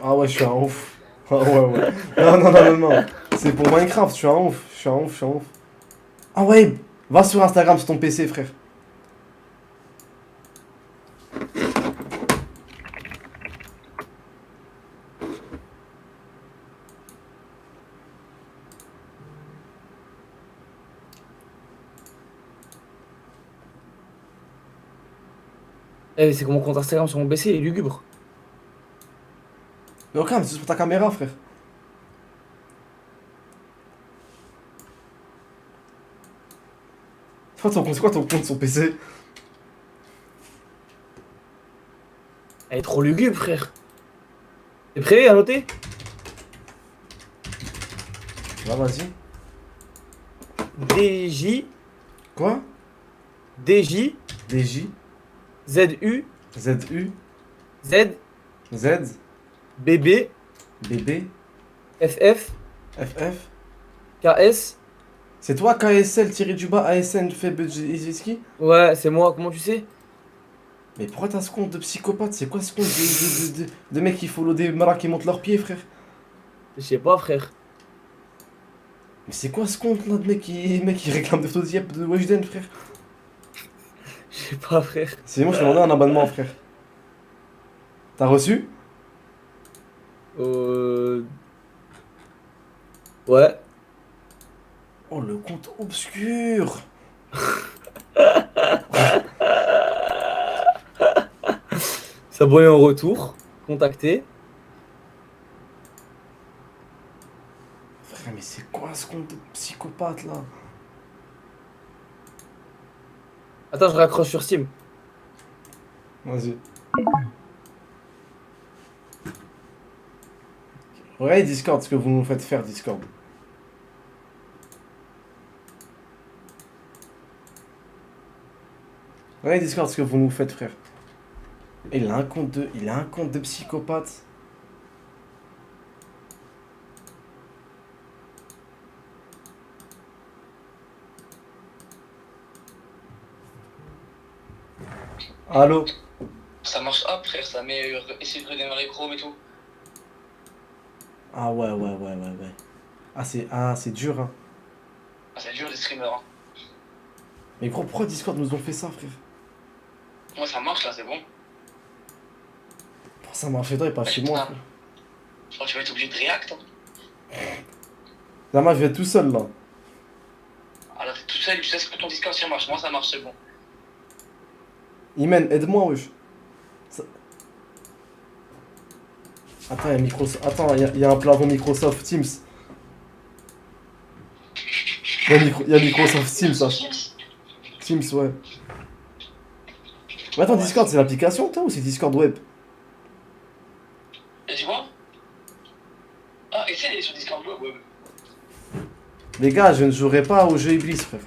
Ah ouais, je suis un ouf. Ah ouais, ouais. Non, non, non, non, non. C'est pour Minecraft, je suis un ouf. Je suis un ouf, je suis un ouf. Ah ouais, va sur Instagram sur ton PC, frère. Eh, c'est que mon compte Instagram sur mon PC, il est lugubre. Mais ok, mais c'est sur ta caméra, frère. C'est quoi ton compte sur PC? Elle est trop lugubre, frère. T'es prêt à noter? Là, vas-y. DJ, Quoi? DJ, DJ, ZU, ZU, Z, Z, BB, BB, FF, FF. KS. C'est toi KSL-du-bas ASN Febejiski? Ouais, c'est moi, comment tu sais? Mais pourquoi t'as ce compte de psychopathe? C'est quoi ce compte de mecs qui follow des maras qui montent leurs pieds, frère? Je sais pas, frère. Mais c'est quoi ce compte là de mecs qui réclament des photos d'Yep de Weshden, frère? Je sais pas, frère. C'est moi, je t'ai demandé un abonnement, frère. T'as reçu? Ouais. Oh, le compte obscur! S'abonner en retour. Contacter. Frère, mais c'est quoi ce compte de psychopathe là? Attends, je raccroche sur Steam. Vas-y. Regardez Discord, ce que vous nous faites faire, Discord. Regardez Discord, ce que vous nous faites, frère. Et il a un compte de psychopathe. Allô? Ça marche up, frère, ça met. Essayer de redémarrer Chrome et tout. Ah ouais, ouais, ouais, ouais, ouais. C'est dur, hein. Ah, c'est dur les streamers. Hein. Mais gros, pourquoi Discord nous ont fait ça, frère? Moi, ça marche là, c'est bon. Pourquoi ça marche chez toi et pas chez moi, frère? Je crois que tu vas être obligé de react. Hein. Là, moi, je vais être tout seul, là. Alors, t'es tout seul, tu sais ce que ton Discord ça marche. Moi, ça marche, c'est bon. Imen, aide-moi, wesh. Attends, il y a Microsoft. Attends, il y a un plafond Microsoft Teams. Il y a Microsoft Teams, ça. Teams, ouais. Mais attends, Discord, c'est l'application, toi, ou c'est Discord web? Et tu vois? Ah, essaye d'aller sur Discord web, ouais. Les gars, je ne jouerai pas au jeu Iblis, frère.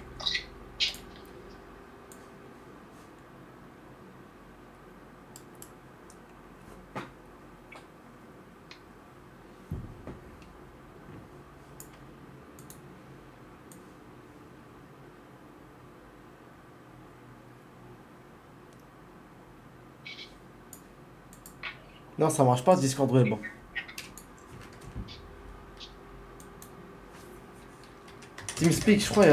Non, ça marche pas, Discord web. TeamSpeak, je crois, il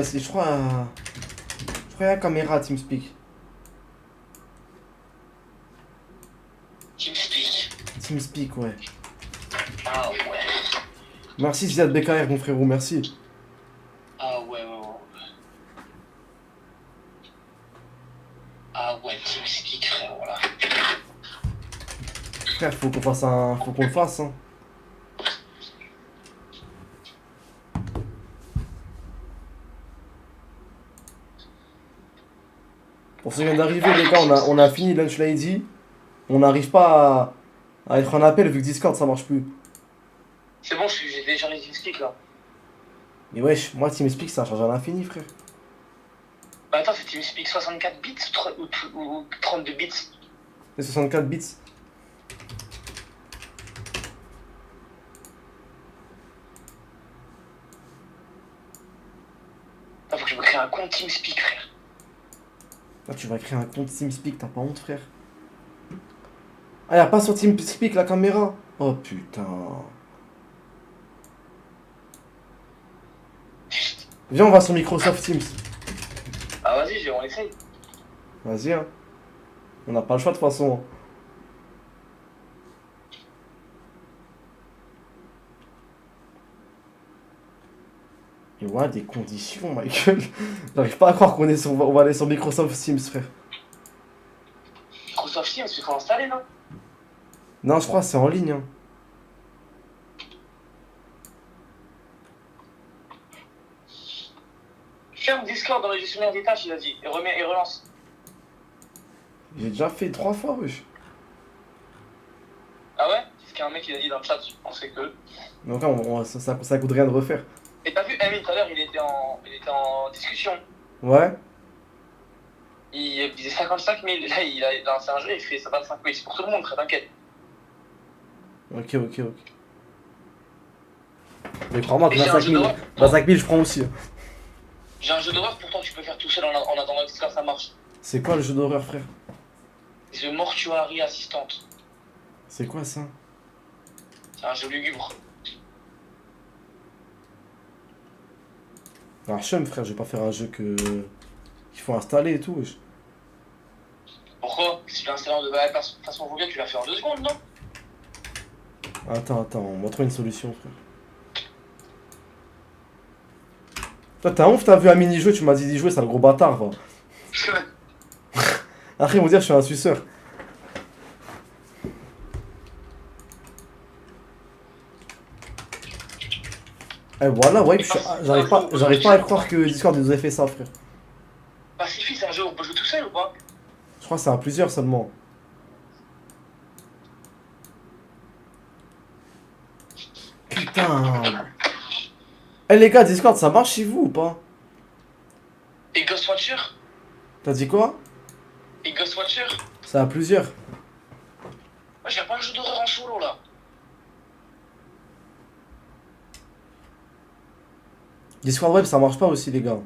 y a la caméra TeamSpeak. TeamSpeak. TeamSpeak, ouais. Ah ouais. Merci Ziad BKR, mon frérot, merci. Ah ouais, ouais, ouais. Ah ouais, TeamSpeak. Frère, faut qu'on fasse un. Faut qu'on le fasse, hein. Pour ceux qui viennent d'arriver, les gars, on a fini Lunch Lady. On n'arrive pas à être en appel vu que Discord ça marche plus. C'est bon, j'ai déjà les TeamSpeak là. Mais wesh, moi TeamSpeak ça change à l'infini, frère. Bah attends, c'est TeamSpeak 64 bits ou 32 bits? C'est 64 bits. Attends, faut que je me crée un compte TeamSpeak, frère. Là, tu vas créer un compte TeamSpeak, t'as pas honte, frère. Ah, y'a pas sur TeamSpeak la caméra. Oh putain. Viens, on va sur Microsoft Teams. Ah vas-y, on essaye. Vas-y, hein. On n'a pas le choix de toute façon. Et ouais, des conditions, Michael. J'arrive pas à croire qu'on est sur... on va aller sur Microsoft Teams, frère. Microsoft Teams, il faut l'installer, non? Non, je crois que c'est en ligne. Hein. Ferme Discord dans le gestionnaire des tâches, il a dit. Et remet et relance. J'ai déjà fait 3 fois, wesh. Ah ouais? C'est ce qu'un mec il a dit dans le chat, je pensais que. Donc là, ça coûte rien de refaire. Et t'as vu, Amy, tout à l'heure, il était en discussion. Ouais. Il disait 55 000. Là, il a lancé un jeu, il fait 25 000. C'est pour tout le monde, frère, t'inquiète. Ok. Mais crois-moi que Et j'ai un 25 jeu 000, d'horreur. 25 000, je prends aussi. J'ai un jeu d'horreur, pourtant tu peux faire tout seul en attendant que Discord ça marche. C'est quoi le jeu d'horreur, frère? The Mortuary Assistant. C'est quoi ça? C'est un jeu lugubre. Ah, chum, frère, je vais pas faire un jeu que... qu'il faut installer et tout, wesh. Pourquoi? Si tu l'as installé de façon vaut bien, tu l'as fait en 2 secondes, non? Attends, on va trouver une solution, frère. Toi, t'as honte, t'as vu un mini-jeu, tu m'as dit d'y jouer, sale gros bâtard, va. Après, ils vont dire que je suis un suceur. Eh voilà, ouais, j'arrive pas à croire que Discord nous ait fait ça, frère. Pacify, c'est un jeu où on peut jouer tout seul ou pas? Je crois que c'est à plusieurs seulement. Putain. Eh les gars, Discord, ça marche chez vous ou pas? Et Ghost Watcher? T'as dit quoi? Et Ghost Watcher? C'est à plusieurs. Moi j'ai pas un jeu d'horreur en solo là. Discord web, ça marche pas aussi, les gars.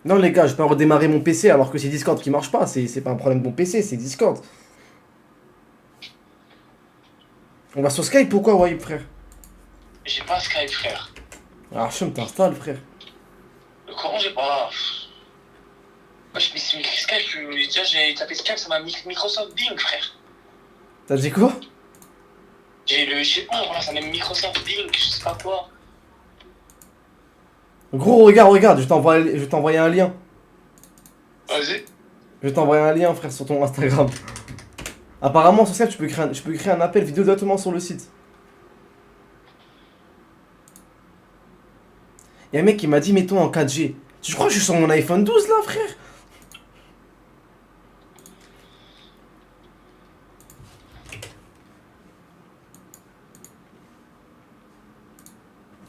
Non, les gars, je peux redémarrer mon PC alors que c'est Discord qui marche pas. C'est pas un problème de mon PC, c'est Discord. On va sur Skype, pourquoi, ouais, frère? J'ai pas Skype, frère. Ah, chum, t'installes, frère. Le courant, j'ai pas. Moi je mis Skype, déjà j'ai tapé Skype, ça m'a mis Microsoft Bing, frère. T'as dit quoi? J'ai le. Je sais pas, voilà, ça m'a mis Microsoft Bing, je sais pas quoi. Gros, regarde, je vais t'envoyer un lien. Vas-y. Je vais t'envoyer un lien, frère, sur ton Instagram. Apparemment, sur Skype, je peux créer un appel vidéo directement sur le site. Y'a un mec qui m'a dit, mets-toi en 4G. Tu crois que je suis sur mon iPhone 12 là, frère?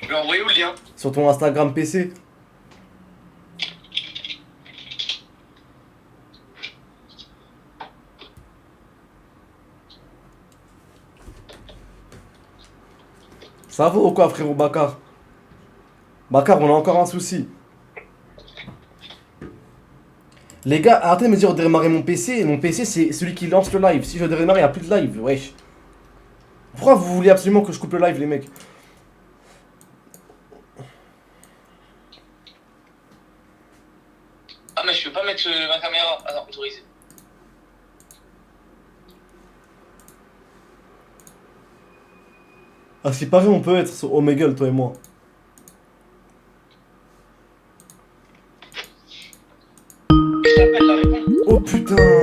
Je vais envoyer où le lien? Sur ton Instagram PC. Ça va ou quoi, frérot Bakar? Bakar, on a encore un souci. Les gars, arrêtez de me dire de redémarrer mon PC. Mon PC, c'est celui qui lance le live. Si je redémarre, il n'y a plus de live. Wesh. Pourquoi vous voulez absolument que je coupe le live, les mecs? Ah, mais je peux pas mettre ma caméra. Ah non, autorisé. Ah, si pareil, on peut être sur Omegle, toi et moi. Je t'appelle, la réponse. Oh putain.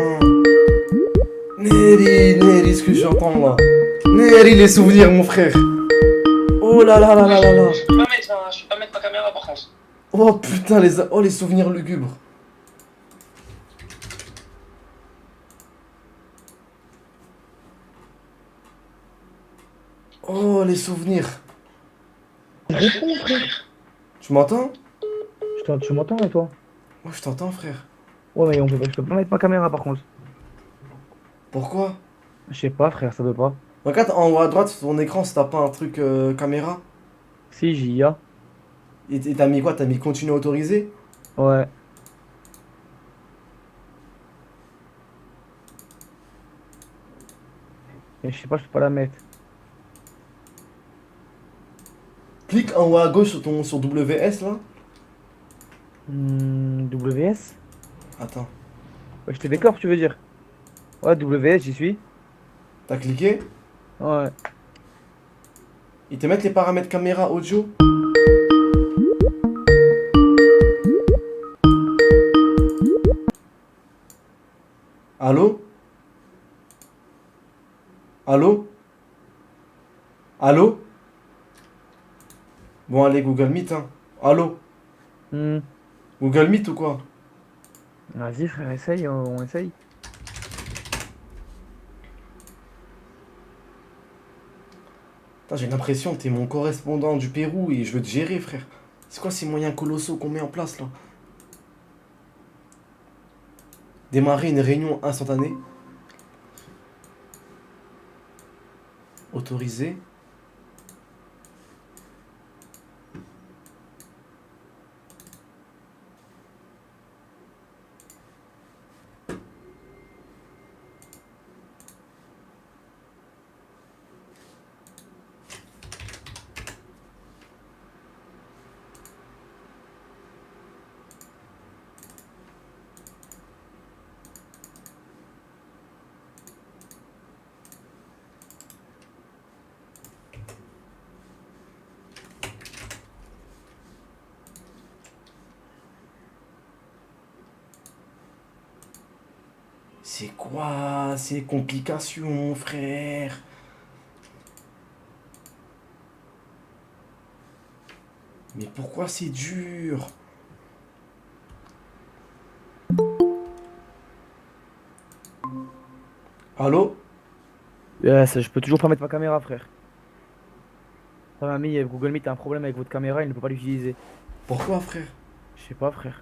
Neri, ce que j'entends là. Neri, les souvenirs, mon frère. Oh là là là là là là. Je peux pas mettre, hein, je peux pas mettre ma caméra par contre. Oh putain, les souvenirs lugubres. Oh, les souvenirs. Réponds, frère. Tu m'entends? Tu m'entends, et toi? Moi, je t'entends, frère. Ouais, mais je peux pas mettre ma caméra, par contre. Pourquoi? Je sais pas, frère, ça veut pas. Regarde en haut à droite sur ton écran si t'as pas un truc caméra. Si, j'y a. Et t'as mis quoi? T'as mis continue autorisé? Ouais. Mais je sais pas, je peux pas la mettre. Clique en haut à gauche sur WS là. WS? Attends. Ouais, je te déclare, tu veux dire? Ouais, WS, j'y suis. T'as cliqué? Ouais. Ils te mettent les paramètres caméra audio. Allô? Allô? Allô? Bon, allez, Google Meet, hein. Allô? Hmm. Google Meet ou quoi? Vas-y, frère, essaye, on essaye. Putain, j'ai l'impression que t'es mon correspondant du Pérou et je veux te gérer, frère. C'est quoi ces moyens colossaux qu'on met en place là? Démarrer une réunion instantanée. Autoriser. C'est quoi ces complications, frère? Mais pourquoi c'est dur? Allô? Je peux toujours pas mettre ma caméra, frère. Ta mamie, Google Meet a un problème avec votre caméra, il ne peut pas l'utiliser. Pourquoi, frère? Je sais pas, frère.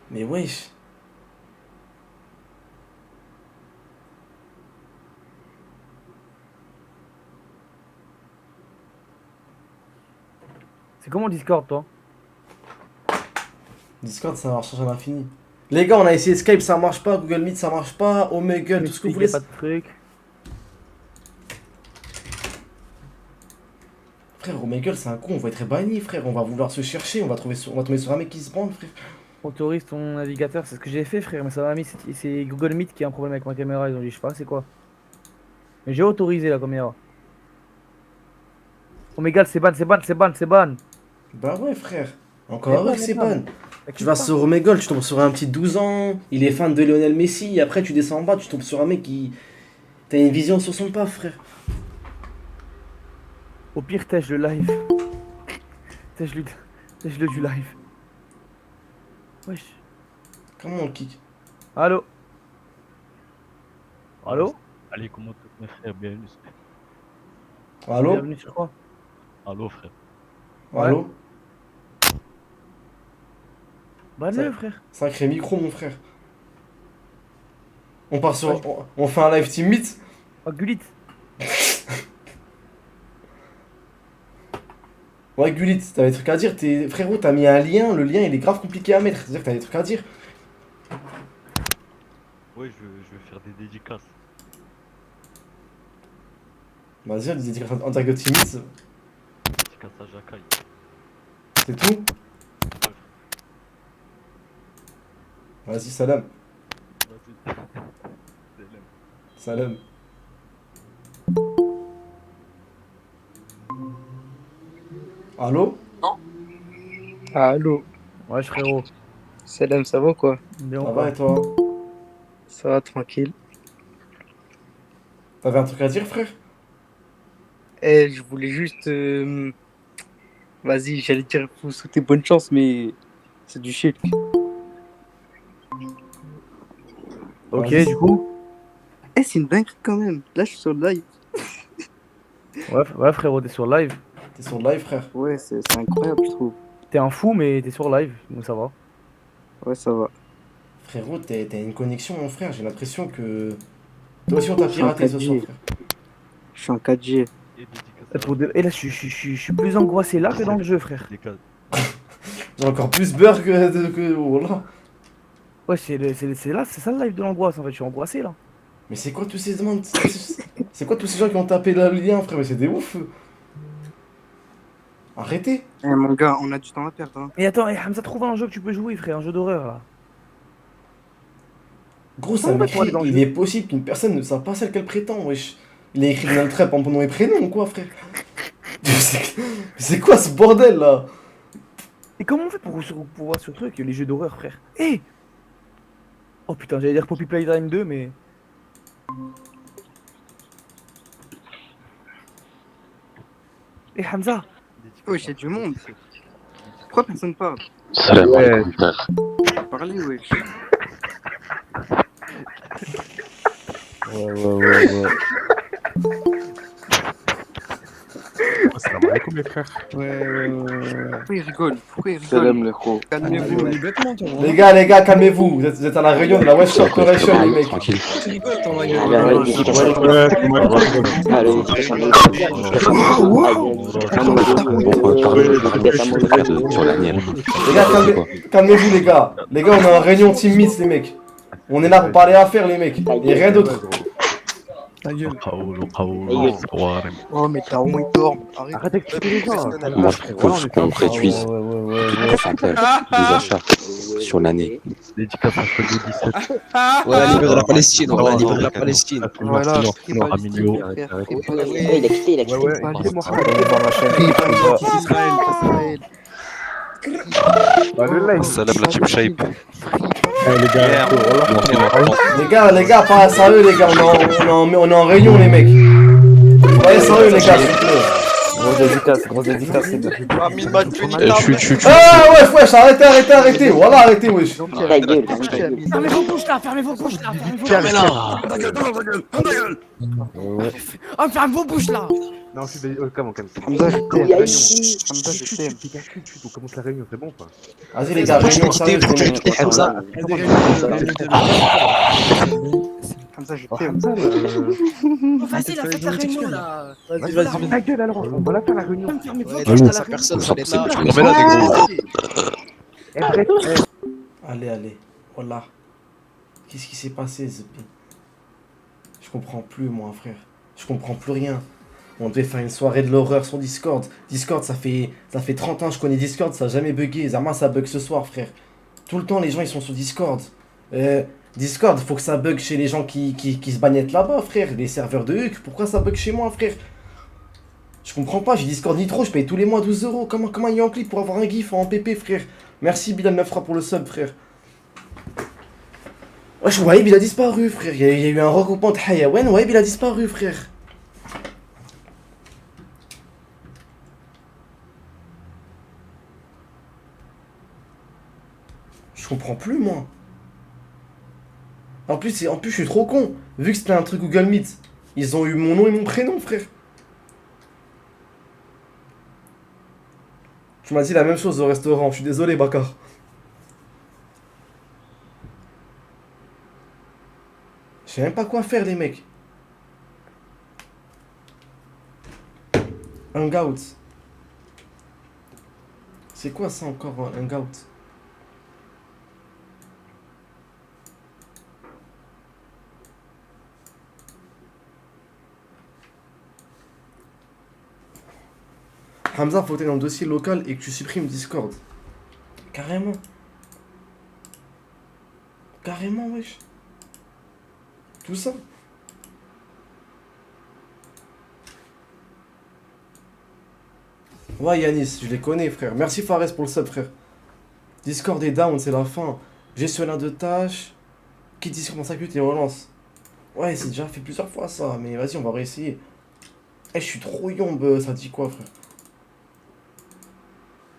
Mais wesh. C'est comment Discord, toi? Discord, ça marche à l'infini. Les gars, on a essayé Skype, ça marche pas. Google Meet, ça marche pas. Omegle, tout ce que vous Il y voulez. a pas de truc. Frère, Omegle, c'est un con. On va être banni, frère. On va vouloir se chercher. On va tomber sur un mec qui se branle, frère. Autorise ton navigateur, c'est ce que j'ai fait, frère, mais ça m'a mis. C'est Google Meet qui a un problème avec ma caméra. Ils ont dit, je sais pas, c'est quoi. Mais j'ai autorisé la caméra. Omegle, c'est ban, c'est ban, c'est ban, c'est ban. Bah ouais, frère. Encore C'est heureux ban, que c'est c'est ban. ban. Tu vas sur Omegle, tu tombes sur un petit 12 ans. Il est fan de Lionel Messi. Et après, tu descends en bas, tu tombes sur un mec qui. T'as une vision sur son pas, frère. Au pire, tèche le live. Tèche le du live. Wesh. Comment on le kick? Allô? Allô? Allez, comment tous mes frères, bienvenue. Allô? Bienvenue sur quoi? Allô, frère. Ouais. Allô? Banne-le, Ça- frère. Sacré micro, mon frère. On part sur. Ouais. On fait un live team meet. Oh, Gulit. Ouais, Gulit, t'as des trucs à dire. Frérot, t'as mis un lien. Le lien, il est grave compliqué à mettre. C'est-à-dire que t'as des trucs à dire. Ouais, je vais faire des dédicaces. Vas-y, on dit en direct de team meet. Dédicaces à Jacques. C'est tout. Vas-y, salam. Vas-y. Salam. Allô? Allô? Ouais, frérot. Salam, ça va quoi? Bien Ça ou va pas? et toi? Ça va, tranquille. T'avais un truc à dire, frère? Eh, je voulais juste. Vas-y, j'allais dire vous souhaiter bonne chance, mais c'est du shit. Ok, Vas-y. du coup. Eh, c'est une dinguerie quand même. Là, je suis sur le live. Ouais, frérot, t'es sur live. T'es sur le live, frère. Ouais, c'est incroyable, je trouve. T'es un fou, mais t'es sur live, donc ça va. Ouais, ça va. Frérot, t'as une connexion, mon frère. J'ai l'impression que. Toi aussi, on t'a Je suis en piraté ce soir, 4G. frère. Je suis en 4G. Et dédicace Et, et là, je suis plus angoissé là que dans le jeu, frère. J'ai encore plus beurre que. Voilà. Ouais, c'est là, c'est ça le live de l'angoisse en fait. Je suis angoissé là. Mais c'est quoi tous ces demandes? C'est quoi tous ces gens qui ont tapé le lien, frère? Mais c'est des ouf. Arrêtez. Eh, mon gars, on a du temps à perdre. Hein. Et attends, Hamza, trouve un jeu que tu peux jouer, frère, un jeu d'horreur là. Gros, ça Comment on va pour aller m'écrit. dans le Il jeu est possible qu'une personne ne sache pas celle qu'elle prétend, wesh. Il a écrit Donald Trump en nom et prénom ou quoi, frère? C'est quoi ce bordel là? Et comment on fait pour voir ce truc, les jeux d'horreur, frère? Eh! Oh putain, j'allais dire Poppy Playtime 2, mais. Eh Hamza! Ouais, j'ai du monde. Pourquoi personne parle? Salam alaikum, frère. Parlez, wesh. Ouais. Salam alaikum les frères. Pourquoi il rigole? Pourquoi il Salam rigole? les gros. Calmez-vous. Les gars, calmez-vous. Vous êtes à la réunion de la West Shore Corporation, les mecs. Tranquille. Pourquoi parler sur la mienne? Les gars, calmez-vous, les gars. Les gars, on est en réunion Team Meets, les mecs. On est là pour parler affaires, les mecs. Et rien d'autre. Oh, mais t'as au moins tort. Arrête. Arrête d'expliquer les gens! Moi, je propose qu'on réduise le pourcentage des achats sur l'année. Dédicace à Feuille 17. Ouais, la livre de la Palestine, on va la livre de la Palestine. Voilà, Free Palestine, frère. Il a quitté, il a quitté. Israël. Salam la team shape. Les gars, pas sérieux, les gars. On est en réunion, les mecs. Soyez sérieux, les gars, s'il vous plaît. Grosse dédicace, c'est bien. Ah, wesh, arrêtez. Voilà, arrêtez, wesh. Ta gueule, Fermez vos bouches là, fermez vos bouches là, Oh, fermez vos bouches là! Non, je suis comment Hamza, je t'aime. Hamza, je t'aime. on commence la réunion, c'est bon quoi. Vas-y, les gars, réunion sérieuse, les mecs. Hamza, je t'aime. Vas-y, la faites la réunion là! Vas-y. Ta gueule alors, on va la faire la réunion. Fermez vos Ouais, bouches laisse là, sa la personne, Nous ça sommes va être là. On met là des gros. Allez. Voilà. Qu'est-ce qui s'est passé, Zepi? Je comprends plus, moi, frère. Je comprends plus rien. On devait faire une soirée de l'horreur sur Discord. Discord, ça fait 30 ans que je connais Discord, ça a jamais bugué. Zama, ça bug ce soir, frère. Tout le temps, les gens, ils sont sur Discord. Discord, faut que ça bug chez les gens qui se bagnettent là-bas, frère. Les serveurs de Huc, pourquoi ça bug chez moi, frère? Je comprends pas, j'ai Discord Nitro, je paye tous les mois 12 euros. Comment il y a un clip pour avoir un gif en PP, frère? Merci Bilal 9 pour le sub, frère. Wesh, Waïb, il a disparu, frère. Il y a eu un regroupement de Hayawen, Waïb, il a disparu, frère. Je comprends plus, moi. En plus, je suis trop con. Vu que c'était un truc Google Meet, ils ont eu mon nom et mon prénom, frère. Tu m'as dit la même chose au restaurant. Je suis désolé, Bakar. Je sais même pas quoi faire, les mecs. Hangout. C'est quoi ça encore, un hangout? Hamza, faut que tu dans le dossier local et que tu supprimes Discord. Carrément. Carrément, wesh. Tout ça. Ouais, Yanis, je les connais, frère. Merci Fares pour le sub, frère. Discord est down, c'est la fin. Gestionnaire de tâches. Qui Discord dans sa queue et relance. Ouais, c'est déjà fait plusieurs fois ça, mais vas-y, on va réessayer. Eh, je suis trop yombe, ça dit quoi, frère?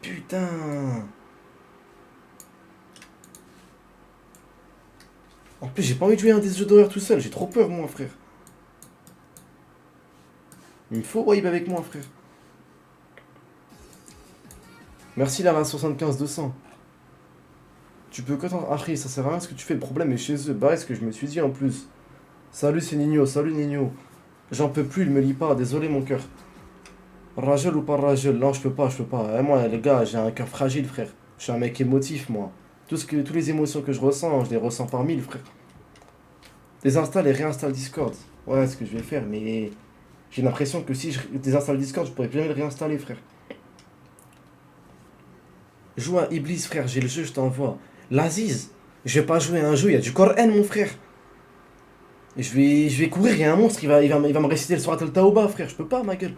Putain. En plus, j'ai pas envie de jouer un des jeux d'horreur tout seul, j'ai trop peur, moi, frère. Il me faut wipe avec moi, frère. Merci, Lara 75-200. Tu peux que t'en... Après, ça sert à rien ce que tu fais, le problème est chez eux. Bah, ce que je me suis dit en plus. Salut, c'est Nino, salut Nino. J'en peux plus, il me lit pas, désolé mon cœur. Ragel ou pas Ragel? Non, je peux pas, je peux pas. Eh, moi, les gars, j'ai un cœur fragile, frère. Je suis un mec émotif, moi. Toutes les émotions que je les ressens par mille, frère. Désinstalle et réinstalle Discord. Ouais, c'est ce que je vais faire, mais j'ai l'impression que si je désinstalle Discord, je pourrais plus jamais le réinstaller, frère. Joue à Iblis, frère, j'ai le jeu, je t'envoie. L'Aziz, je vais pas jouer à un jeu, il y a du Coran, mon frère. Je vais courir, il y a un monstre, il va me réciter le Surat al-Tawbah, frère, je peux pas, ma gueule.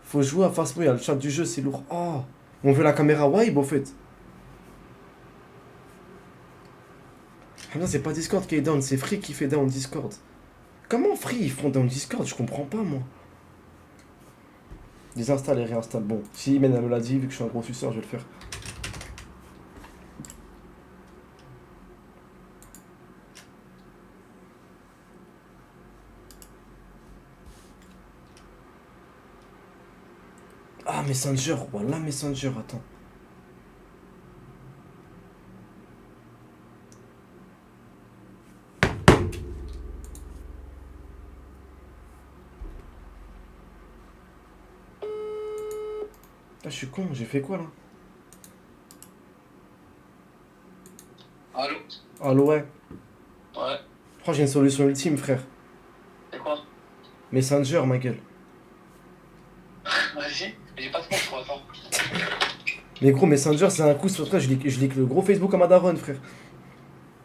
Faut jouer à Fastmo, il y a le chat du jeu, c'est lourd. Oh, on veut la caméra wipe, au fait. Ah non, c'est pas Discord qui est down, c'est Free qui fait down Discord. Comment Free ils font down Discord? Je comprends pas, moi. Désinstalle et réinstalle. Bon, si Imen me l'a dit, vu que je suis un gros suceur, je vais le faire. Ah, Messenger, voilà Messenger, attends. Ah, je suis con, j'ai fait quoi là? Allô? Allô, ouais. Ouais. Je crois que j'ai une solution ultime, frère. C'est quoi? Messenger, ma gueule. Vas-y. J'ai pas de compte, toi, attends. Mais gros, Messenger, c'est un coup sur toi, je lis le gros Facebook à Madaron, frère.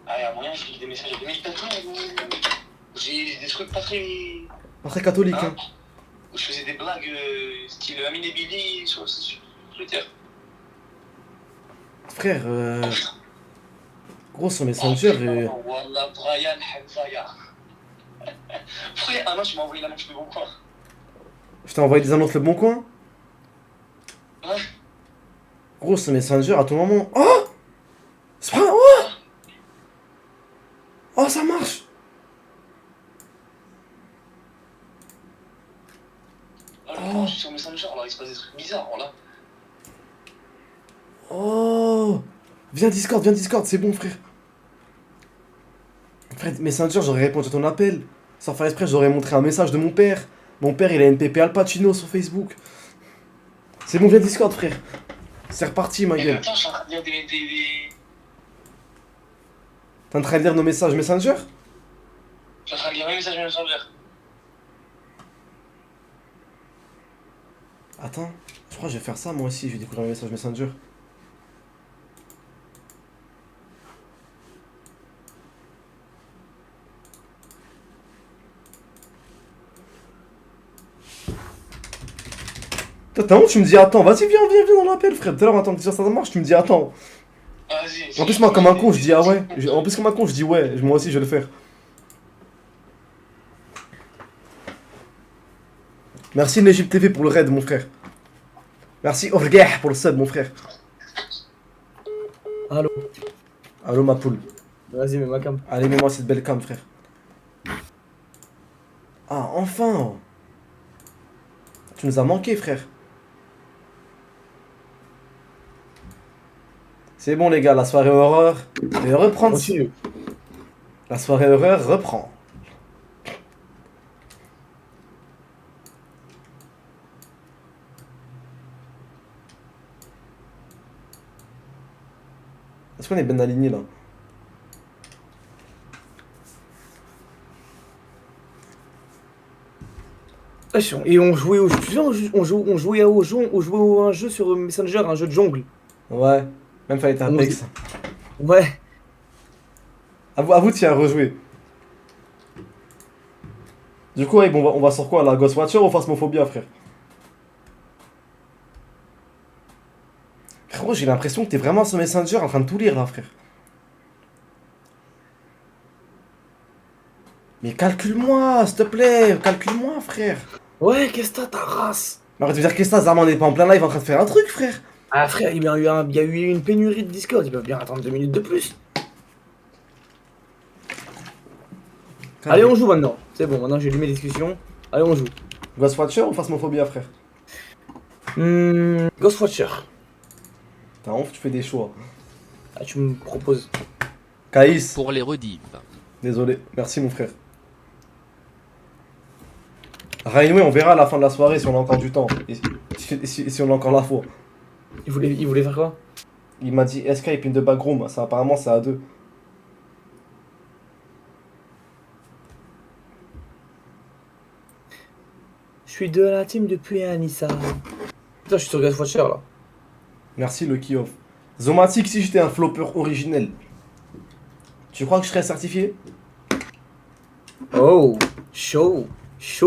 Ah, y'a moyen, je clique des messages de 2000 personnes. J'ai des trucs pas très. Pas très catholique, Hein? hein. Je faisais des blagues style Amine et Billy sur Twitter. Frère, gros, sur Messenger, Wallah, Brian Hamzaya. Frère, ah non, tu m'as envoyé l'annonce de bon coin. je t'ai envoyé des annonces le bon coin. Ouais. Gros, sur Messenger, à tout moment. Oh! C'est pas... Oh! Oh, ça marche! Oh, je suis sur Messenger, alors il se passe des trucs bizarres, là. Oh! Viens Discord, c'est bon, frère. Frère, Messenger, j'aurais répondu à ton appel. Sans faire exprès, j'aurais montré un message de mon père. Mon père, il a NPP Al Pacino sur Facebook. C'est bon, viens Discord, frère. C'est reparti, ma Mais gueule. attends, je suis en train de lire des... T'es en train de lire nos messages Messenger? Je suis en train de lire mes messages Messenger. Attends, je crois que je vais faire ça moi aussi, je vais découvrir mes messages Messenger. T'as honte, tu me dis attends, vas-y viens dans l'appel frère, tout à l'heure en tant que ça marche, tu me dis attends. Vas-y. En plus moi comme un con je dis ah ouais, en plus comme un con je dis ouais, moi aussi je vais le faire. Merci Nejib TV pour le raid mon frère. Merci Orgah pour le sub mon frère. Allô. Allô ma poule. Vas-y, mets ma cam. Allez mets-moi cette belle cam frère. Ah enfin. Tu nous as manqué frère. C'est bon les gars, la soirée horreur va reprendre. Continue. La soirée horreur reprend. Est-ce qu'on est bien aligné là? Et on jouait au jeu. Tu sais, on jouait à un jeu sur Messenger, un jeu de jungle. Ouais, même fallait être Apex. Ouais. À vous de y rejouer. Du coup, ouais, bon, on va sur quoi là? Ghost Watcher ou Phasmophobia, frère? Frérot, Gros, j'ai l'impression que t'es vraiment sur Messenger en train de tout lire là, frère. Mais calcule-moi, s'il te plaît, calcule-moi, frère. Ouais, qu'est-ce que t'as, ta race? Arrête de dire qu'est-ce que ça, Zarman, on est pas en plein live en train de faire un truc, frère. Ah frère, il y a eu une pénurie de Discord, ils peuvent bien attendre 2 minutes de plus. Allez, on joue maintenant. C'est bon, maintenant j'ai lu mes discussions. Allez, on joue. Ghostwatcher ou Phasmophobia, frère? Ghostwatcher. T'as honte, tu fais des choix. Ah, tu me proposes. Caïs. Pour les redives. Désolé, merci mon frère. Rainway, on verra à la fin de la soirée si on a encore du temps. Et si on a encore la foi. Il voulait faire quoi? Il m'a dit escape in the backroom, ça apparemment c'est à 2. Je suis de la team depuis Anissa. Putain, je suis sur Ghostwatcher là. Merci le key-off. Zomatic, si j'étais un flopper originel, tu crois que je serais certifié? Oh, show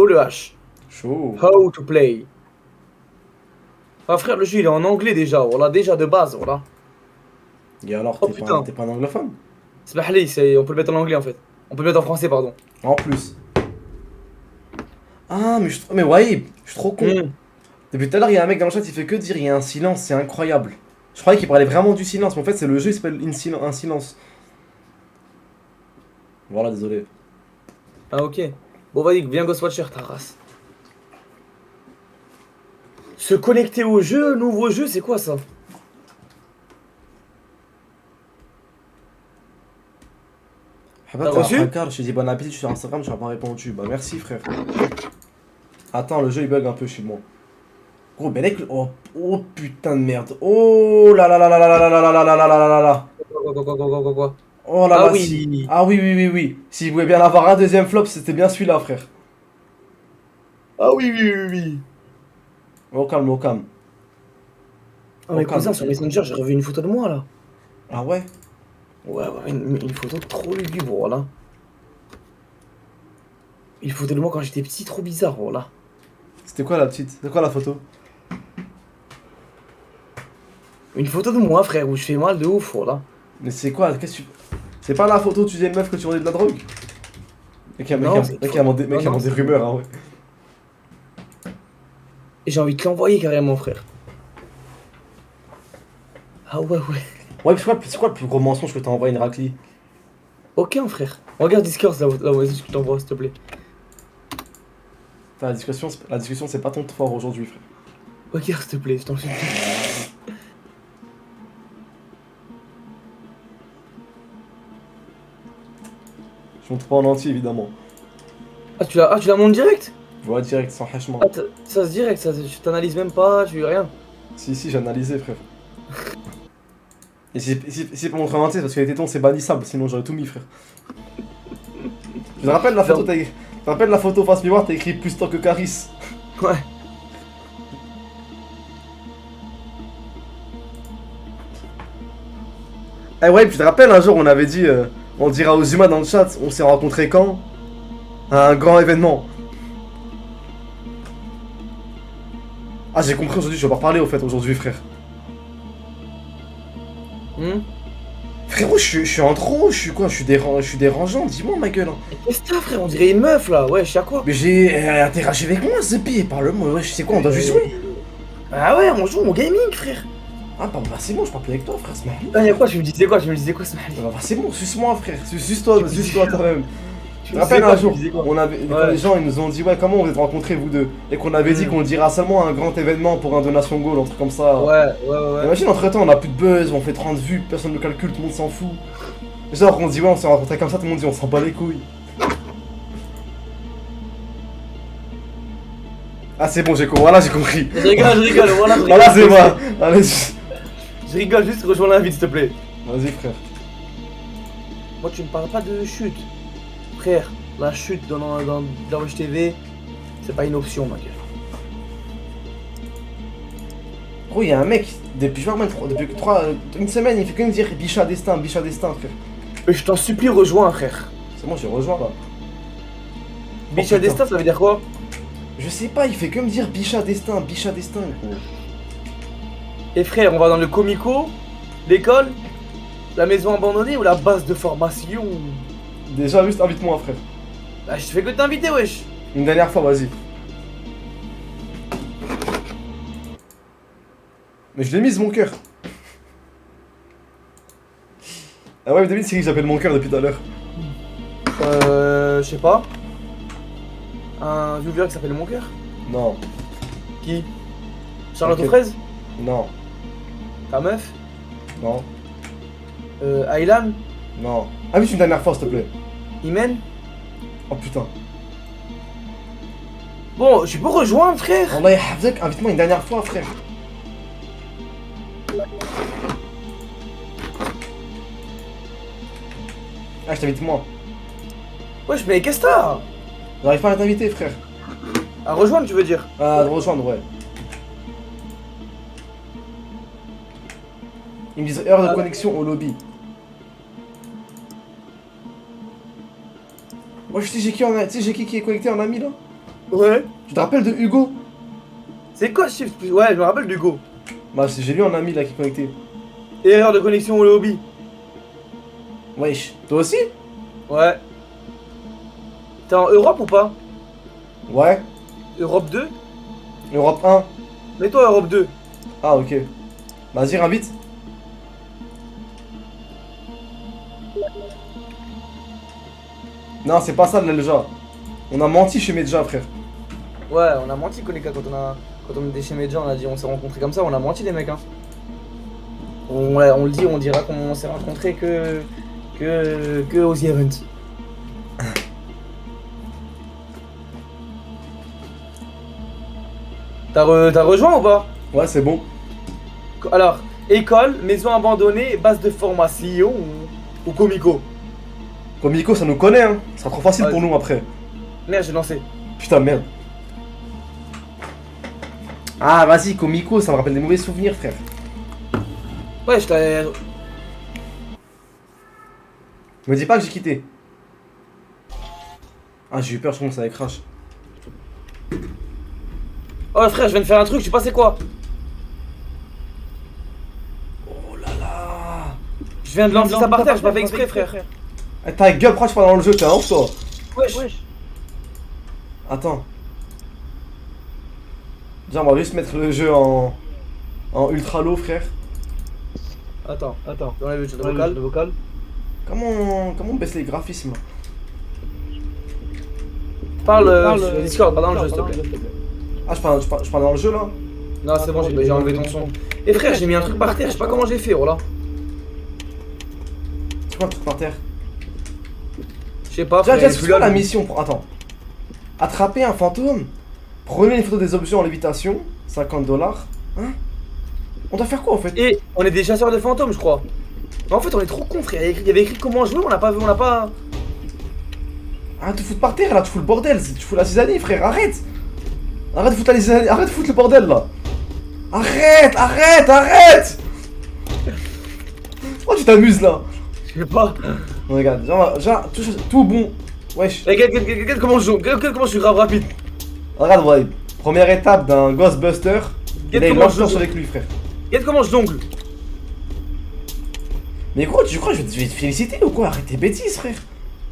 le H. Chaud. How to play. Ah frère, le jeu il est en anglais déjà, voilà, déjà de base, voilà. Et alors, Oh, t'es pas un anglophone? Smahli, on peut le mettre en anglais en fait. On peut le mettre en français, pardon. En plus. Ah, mais ouais, je suis trop con. Depuis tout à l'heure, il y a un mec dans le chat, il fait que dire il y a un silence, c'est incroyable. Je croyais qu'il parlait vraiment du silence, mais en fait, c'est le jeu, il s'appelle un silence. Voilà, désolé. Ah ok. Bon vas-y, viens Ghostwatcher, ta race. Se connecter au jeu, nouveau jeu, c'est quoi ça? T'as reçu? je t'ai dit bon appétit sur Instagram, tu m'as pas répondu. Bah merci frère. Attends, le jeu il bug un peu chez moi. Gros, Benek, oh putain de merde. Oh là là là là là là là là là là là là là là. Quoi? Oh là là, Ah oui. si... Ah oui, oui, oui, oui. S'il voulait bien avoir un deuxième flop, c'était bien celui-là, frère. Ah oui, oui, oui, oui. Au calme, au calme. Oh mais cousin, sur Messenger, j'ai revu une photo de moi là. Ah ouais? Ouais, une photo trop lugubre, voilà. Une photo de moi quand j'étais petit, trop bizarre, voilà. C'était quoi la petite? C'était quoi la photo? Une photo de moi, frère, où je fais mal de ouf, voilà. Mais c'est quoi? Qu'est-ce que tu... C'est pas la photo où tu disais une meuf que tu vendais de la drogue? Mec, il y a des rumeurs, hein, ouais. Et j'ai envie de te l'envoyer carrément, frère. Ah ouais, ouais. Ouais, c'est quoi le plus gros mensonge que t'as envoyé une raclie? Aucun, frère. Regarde Discord, là où est-ce que je t'envoie, s'il te plaît. La discussion c'est pas ton fort aujourd'hui, frère. Regarde, s'il te plaît, je t'en supplie. Je montre pas en entier, évidemment. Ah, tu la montes direct? Ouais, direct, sans hachement. Ah, ça se direct, ça, tu t'analyses même pas, tu rien. Si, j'ai analysé, frère. Et si c'est pour montrer en entier, parce que les tétons c'est bannissable, sinon j'aurais tout mis, frère. Je te rappelle la photo, la photo face miroir, t'as écrit plus temps que Caris. Ouais. Eh ouais, puis je te rappelle un jour, on avait dit, on dira aux humains dans le chat, on s'est rencontrés quand? À un grand événement. Ah, j'ai compris aujourd'hui, je vais pas reparler au fait aujourd'hui, frère. Frérot, je suis en trop, je suis quoi? Je suis dérangeant, dis-moi ma gueule. Hein. Qu'est-ce que t'as, frère? On dirait une meuf là, ouais, je sais à quoi? Mais j'ai interagi avec moi, Zepi, parle-moi, ouais, je sais quoi, on doit juste jouer. Ah ouais, on joue au gaming, frère. Ah bah c'est bon, je parle plus avec toi, frère, Smahli. Ah y'a quoi? Tu me disais quoi, Smahli? Bah c'est bon, suce-moi, frère, suce-toi toi-même. Tu te rappelles un jour, on avait, quand les gens ils nous ont dit ouais comment vous êtes rencontrés vous deux et qu'on avait dit qu'on le dira seulement à un grand événement pour un donation goal, un truc comme ça. Ouais. Imagine entre temps on a plus de buzz, on fait 30 vues, personne ne le calcule, tout le monde s'en fout. Genre on dit ouais on s'est rencontrés comme ça, tout le monde dit on s'en bat les couilles. Ah c'est bon j'ai compris, voilà j'ai compris. Je rigole, voilà. Voilà c'est moi, allez. Je rigole juste, rejoins l'invite s'il te plaît. Vas-y frère. Moi tu me parles pas de chute. Frère, la chute dans Wesh TV, c'est pas une option, ma gueule. Gros, y'a un mec, depuis une semaine, il fait que me dire Bicha Destin, frère. Mais je t'en supplie, rejoins, frère. C'est bon, j'ai rejoint là. Bicha Destin, ça veut dire quoi? Je sais pas, il fait que me dire Bicha Destin, gros. Et frère, on va dans le comico, l'école, la maison abandonnée ou la base de formation? Déjà, juste invite-moi, frère. Bah, je fais que t'inviter, wesh. Une dernière fois, vas-y. Mais je l'ai mise, mon cœur. Ah ouais, mais David, c'est qui que j'appelle mon cœur depuis tout à l'heure? Je sais pas. Un viewer qui s'appelle Mon Cœur? Non, Qui? Charlotte aux Ok. fraises? non, Ta meuf? non, Aylan? non. Invite une dernière fois, s'il te plaît. Imen? Oh putain. Bon, je peux rejoindre, frère. Allah yahfzak, invite-moi une dernière fois, frère. Ah, je t'invite moi. Wesh, mais qu'est-ce que t'as? J'arrive pas à t'inviter, frère. À rejoindre, tu veux dire? Ah, de rejoindre, ouais. Ils me disent heure de connexion au lobby. Moi, je sais j'ai qui, tu sais, j'ai qui est connecté en ami là? Ouais. Tu te rappelles de Hugo? C'est quoi ce chiffre? Ouais, je me rappelle d'Hugo. Bah, j'ai lui en ami là qui est connecté. Erreur de connexion au lobby. Wesh, toi aussi? Ouais. T'es en Europe ou pas? Ouais. Europe 2? Europe 1. Mets-toi Europe 2. Ah, ok. Vas-y, invite. Non, c'est pas ça, Medja. On a menti chez Medja, frère. Ouais, on a menti, Konika, quand on était chez Medja, on a dit on s'est rencontrés comme ça, on a menti les mecs, hein. On le dit, on dira qu'on s'est rencontrés que aux events. T'as rejoint ou pas? Ouais, c'est bon. Alors, école, maison abandonnée, base de formation ou comico? Comme Nico, ça nous connaît, hein. Ça sera trop facile Ouais. pour nous après. Merde, j'ai lancé. Putain, merde. Ah, vas-y, Comico, ça me rappelle des mauvais souvenirs, frère. Ouais, je t'ai... Me dis pas que j'ai quitté. Ah, j'ai eu peur, je pense que ça allait crash. Oh frère, je viens de faire un truc, je sais pas c'est quoi. Oh là là. Je viens de lancer ça par terre, j'ai pas fait exprès, frère. Eh, ta gueule, pourquoi tu parles dans le jeu? T'es un ouf, toi? Wesh. Attends. Déjà, on va juste mettre le jeu en ultra low, frère. Attends. J'enlève le chat vocal. Comment on baisse les graphismes là? Parle sur Discord, pas dans le jeu, s'il te plaît. Ah, je parle dans le jeu là? Non, c'est bon, j'ai enlevé ton son. Et frère, j'ai mis un truc par terre, je sais pas comment j'ai fait, oh là. C'est quoi le truc par terre? Je sais pas, Déjà, frère, c'est quoi la mission pour. Attends. Attraper un fantôme. Prenez une photo des objets en lévitation. 50 $. Hein? On doit faire quoi en fait? Et on est des chasseurs de fantômes, je crois. Mais en fait, on est trop cons, frère. Il y avait écrit comment jouer, on n'a pas vu, on n'a pas. Arrête de foutre par terre là, tu fous le bordel, tu fous la zizanie, frère, arrête! Arrête de foutre la zizanie, arrête de foutre le bordel là! Arrête! Pourquoi tu t'amuses là? Je sais pas. Regarde, genre, tout bon. Wesh. Regarde comment je joue, regarde comment je suis grave rapide. Regarde, ouais. Première étape d'un Ghostbuster. Et là, il comment lance je torche joue. avec lui, frère. Regarde comment je jongle. Mais gros, tu crois que je vais te féliciter ou quoi? Arrête tes bêtises, frère.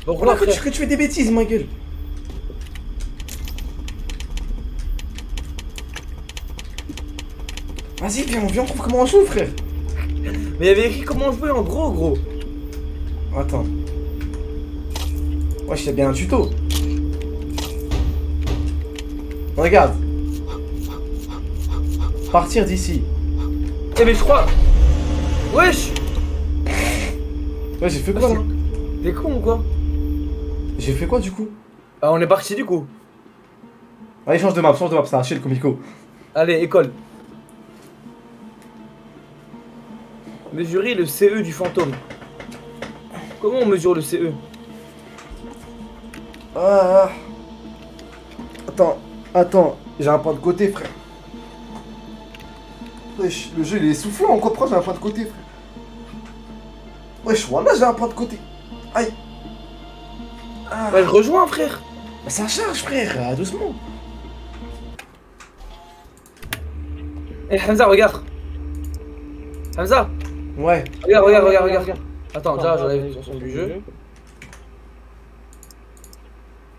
Pourquoi, Pourquoi frère? que tu fais des bêtises, ma gueule? Vas-y, viens, on trouve comment on joue, frère. Mais il y avait écrit comment jouer en gros. Attends. Wesh, il y a bien un tuto. Regarde. Partir d'ici. Eh mais je crois. Wesh. Ouais, j'ai fait quoi là? T'es con ou quoi? J'ai fait quoi du coup? Bah on est parti du coup. Allez, change de map, c'est un chill comico. Allez, école. Mesurer le CE du fantôme. Comment on mesure le CE? Ah. Attends, j'ai un point de côté, frère. Wesh, le jeu il est essoufflant, on comprend, j'ai un point de côté, frère. Wesh, voilà, j'ai un point de côté. Aïe. Ah. Bah je rejoins frère. Bah, ça charge, frère, doucement. Eh Hamza, regarde. Hamza, Ouais. regarde. Attends, déjà, j'arrive sur son du jeu.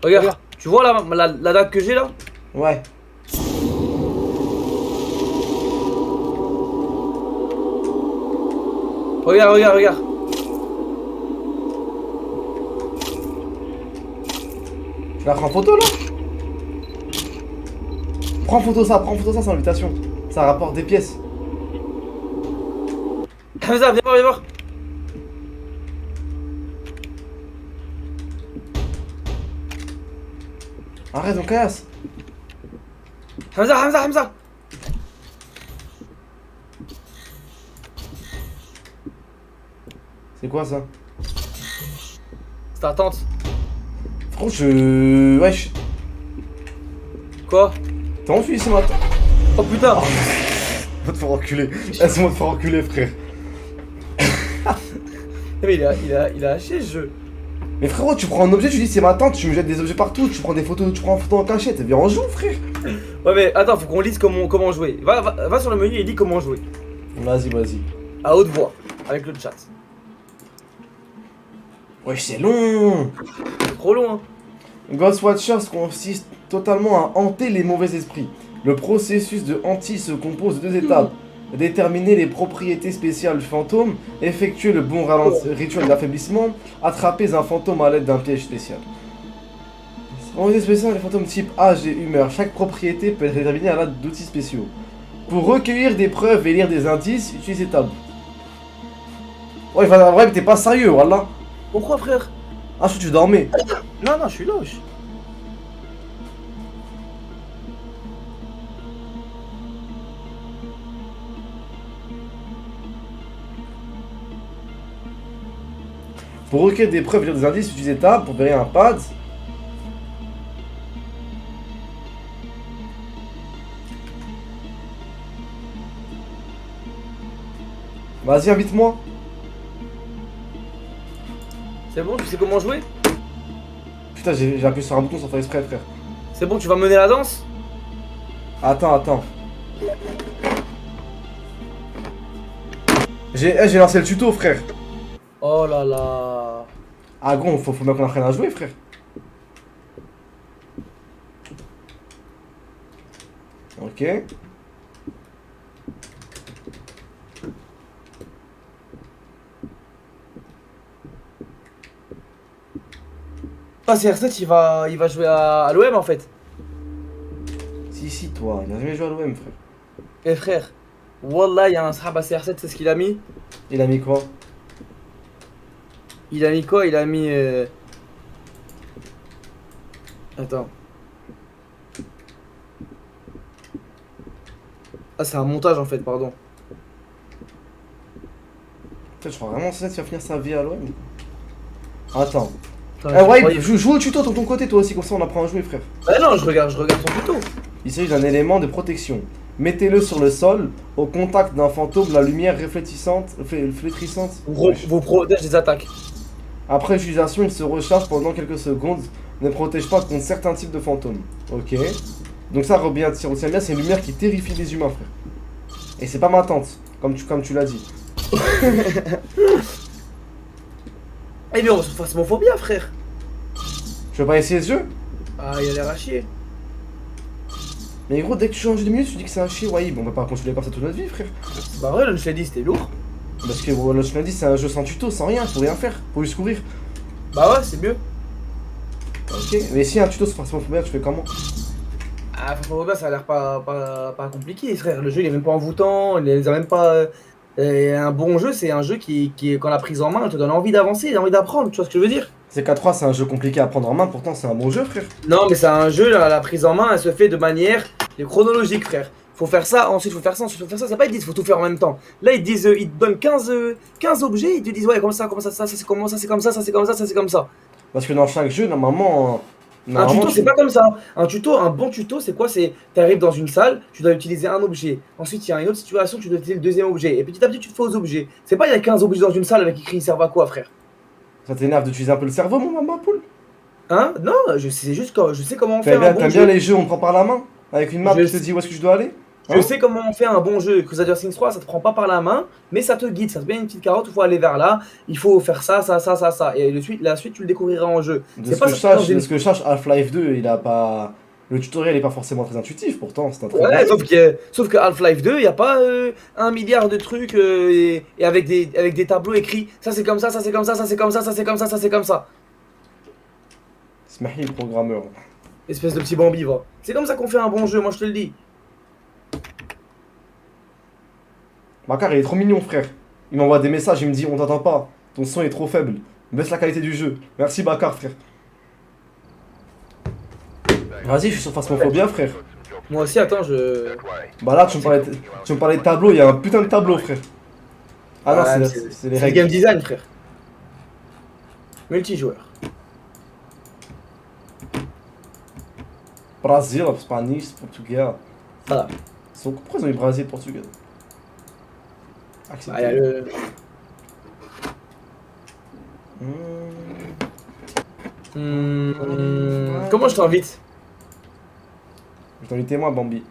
Regarde, tu vois la dague que j'ai là? Ouais. Regarde. Tu la prends en photo là? Prends en photo ça, c'est l'invitation. Ça rapporte des pièces. Hamza, viens voir. Arrête, on casse. Hamza. C'est quoi ça? C'est ta tante. Franchement, wesh. Quoi? T'as envie ce matin? Oh putain. Va te faire enculer. Laisse-moi te faire enculer, frère. Mais il a haché ce jeu. Mais frérot, tu prends un objet, tu dis c'est ma tante, tu me jettes des objets partout, tu prends des photos, tu prends une photo en cachette, viens on joue, frère. Ouais, mais attends, faut qu'on lise comment jouer. Va sur le menu et lis comment jouer. Vas-y. À haute voix, avec le chat. Wesh, c'est long. C'est trop long, hein. Ghost Watchers consiste totalement à hanter les mauvais esprits. Le processus de hanti se compose de 2 étapes. Déterminer les propriétés spéciales du fantôme, effectuer le bon rituel d'affaiblissement, attraper un fantôme à l'aide d'un piège spécial. Propriétés spéciales, les fantômes type âge et humeur. Chaque propriété peut être déterminée à l'aide d'outils spéciaux. Pour recueillir des preuves et lire des indices, utilisez tab. Ouais, en vrai, mais t'es pas sérieux, voilà. Pourquoi, frère? Ah, je tu dormais. Non, je suis loche. Pour recueillir des preuves et lire des indices, utilisez tab. Pour verrer un pad. Vas-y, invite-moi. C'est bon, tu sais comment jouer? Putain, j'ai appuyé sur un bouton sans faire exprès, frère. C'est bon, tu vas mener la danse? Attends. J'ai lancé le tuto, frère. Oh là là. Ah, gros, faut bien qu'on apprenne à jouer, frère. Ok. Ah, CR7 il va jouer à l'OM en fait. Si, toi, il n'a jamais joué à l'OM, frère. Eh frère, Wallah, il y a un sahab à CR7, c'est ce qu'il a mis. Il a mis quoi? Il a mis quoi? Il a mis. Attends. Ah, c'est un montage en fait, pardon. Putain, je crois vraiment que ça va finir sa vie à l'OM. Attends. Putain, Ouais, joue au tuto de ton côté, toi aussi, comme ça on apprend à jouer, frère. Bah non, je regarde ton tuto. Il s'agit d'un élément de protection. Mettez-le sur le sol, au contact d'un fantôme, la lumière flétrissante. Vous protège des attaques. Après utilisation, il se recharge pendant quelques secondes. Ne protège pas contre certains types de fantômes. Ok. Donc ça, retiens bien, c'est une lumière qui terrifie les humains, frère. Et c'est pas ma tante, comme tu l'as dit. Eh bien, on se fasse phobia, frère. Tu veux pas essayer ce jeu? Ah, il a l'air à chier. Mais gros, dès que tu changes de minute, tu dis que c'est un chier. Ouais, bon, on va pas continuer comme ça toute notre vie, frère. Bah ouais, le je l'ai dit, c'était lourd. Parce que le je l'ai dit, c'est un jeu sans tuto, sans rien, faut rien faire, faut juste courir. Bah ouais, c'est mieux. Ok, mais si un tuto se passe bien, tu fais comment? Ah, phobia, ça a l'air pas compliqué, frère. Le jeu, il est même pas envoûtant, il est même pas. Un bon jeu, c'est un jeu qui quand la prise en main, elle te donne envie d'avancer, envie d'apprendre, tu vois ce que je veux dire? CK3, c'est un jeu compliqué à prendre en main, pourtant c'est un bon jeu, frère. Non, mais c'est un jeu, la prise en main, elle se fait de manière chronologique, frère. Faut faire ça, ensuite faut faire ça, ensuite faut faire ça. C'est pas, ils disent faut tout faire en même temps. Là, ils disent, ils te donnent 15 objets, ils te disent, ouais, comme ça, ça c'est comme ça, c'est comme ça, ça c'est comme ça, ça c'est comme ça. Parce que dans chaque jeu, normalement. Un tuto, c'est pas comme ça. Un tuto, un bon tuto, c'est quoi? C'est, t'arrives dans une salle, tu dois utiliser un objet. Ensuite, il y a une autre situation, tu dois utiliser le deuxième objet. Et petit à petit, tu te fais aux objets. C'est pas, il y a 15 objets dans une salle avec écrit, ils servent à quoi, frère? Ça t'énerve d'utiliser un peu le cerveau, ma poule? Hein? Non, c'est juste que je sais comment on fait un bon T'aimes jeu. bien les jeux, on te prend par la main? Avec une map qui te dit où est-ce que je dois aller? Je sais comment on fait un bon jeu. Crusader Kings 3, ça te prend pas par la main, mais ça te guide, ça te met une petite carotte, il faut aller vers là, il faut faire ça, ça, ça, ça, ça. Et la suite, tu le découvriras en jeu. De ce que je sache, Half-Life 2, il a pas. Le tutoriel est pas forcément très intuitif, pourtant, c'est un très Ouais, bon jeu. sauf que Half-Life 2, il n'y a pas 1 milliard de trucs et avec des tableaux écrits. Ça c'est comme ça, ça c'est comme ça, ça c'est comme ça, ça c'est comme ça, ça c'est comme ça. Smahi, le programmeur. Espèce de petit Bambi, va. C'est comme ça qu'on fait un bon jeu, moi je te le dis. Bakar, il est trop mignon, frère. Il m'envoie des messages, il me dit on t'entend pas, ton son est trop faible, baisse la qualité du jeu. Merci Bakar, frère. Vas-y, je suis sur Phasmophobia, frère. Moi aussi, attends, je. Bah là, tu me parlais de tableau, il y a un putain de tableau, frère. Ah non, Ouais, c'est les c'est le règles. game design, frère. Multijoueur. Brasil, Spanish, Portugais. Voilà. Pourquoi ils ont mis Brasil, Portugais? Ah, y a le... Comment je t'invite? Je t'invite moi, Bambi.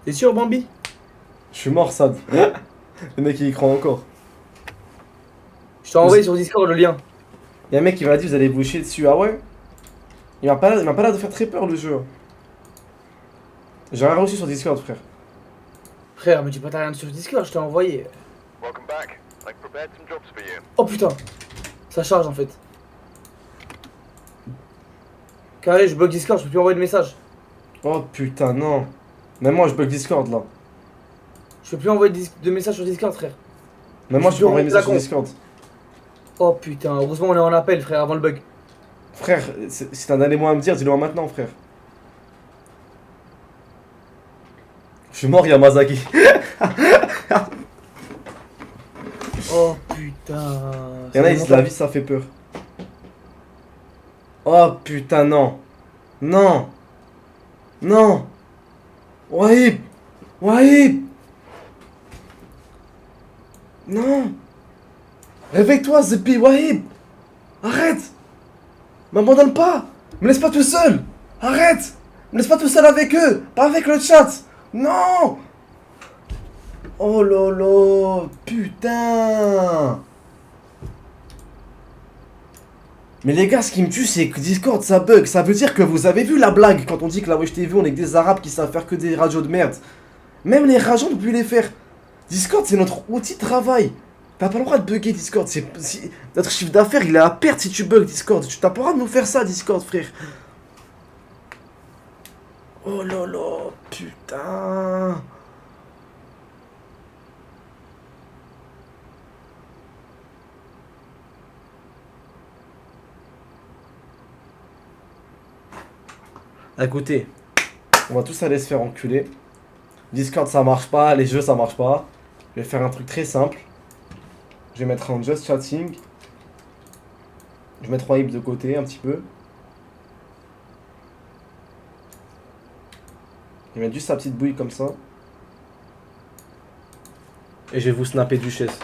T'es sûr, Bambi? Je suis mort, Sad. Le mec, il y croit encore. Je t'ai envoyé sur Discord le lien. Y'a un mec qui m'a dit vous allez vous chier dessus, ah ouais? Il m'a pas l'air de faire très peur le jeu. J'ai rien reçu sur Discord, frère. Frère, mais tu peux pas rien sur Discord, je t'ai envoyé. Oh putain, ça charge en fait. Carré, je bloque Discord, je peux plus envoyer de message. Oh putain, non. Même moi, je bug Discord là. Je peux plus envoyer de messages sur Discord, frère. Même moi, je peux envoyer des messages sur Discord. Oh putain, heureusement on est en appel, frère, avant le bug. Frère, si t'as un dernier mot à me dire, dis-le moi maintenant, frère. Je suis mort, Yamazaki. Oh putain. Y'en a, ils disent la vie, ça fait peur. Oh putain, non. Non. Non. Wahib. Wahib. Non. Réveille-toi, Zepi, Wahib. Arrête. M'abandonne pas. Me laisse pas tout seul. Arrête. Me laisse pas tout seul avec eux. Pas avec le chat. Non. Oh lolo. Putain. Mais les gars, ce qui me tue, c'est que Discord, ça bug. Ça veut dire que vous avez vu la blague quand on dit que la Wesh TV, on est que des arabes qui savent faire que des radios de merde. Même les radios, on ne peut plus les faire. Discord, c'est notre outil de travail. T'as pas le droit de bugger Discord. Notre chiffre d'affaires, il est à perte si tu bugs Discord. Tu t'as pas le droit de nous faire ça, Discord, frère. Oh lolo, putain. Écoutez, on va tous aller se faire enculer. Discord ça marche pas, les jeux ça marche pas. Je vais faire un truc très simple. Je vais mettre en just chatting. Je vais mettre Wahib de côté un petit peu. Je vais mettre juste sa petite bouille comme ça. Et je vais vous snapper Duchesse.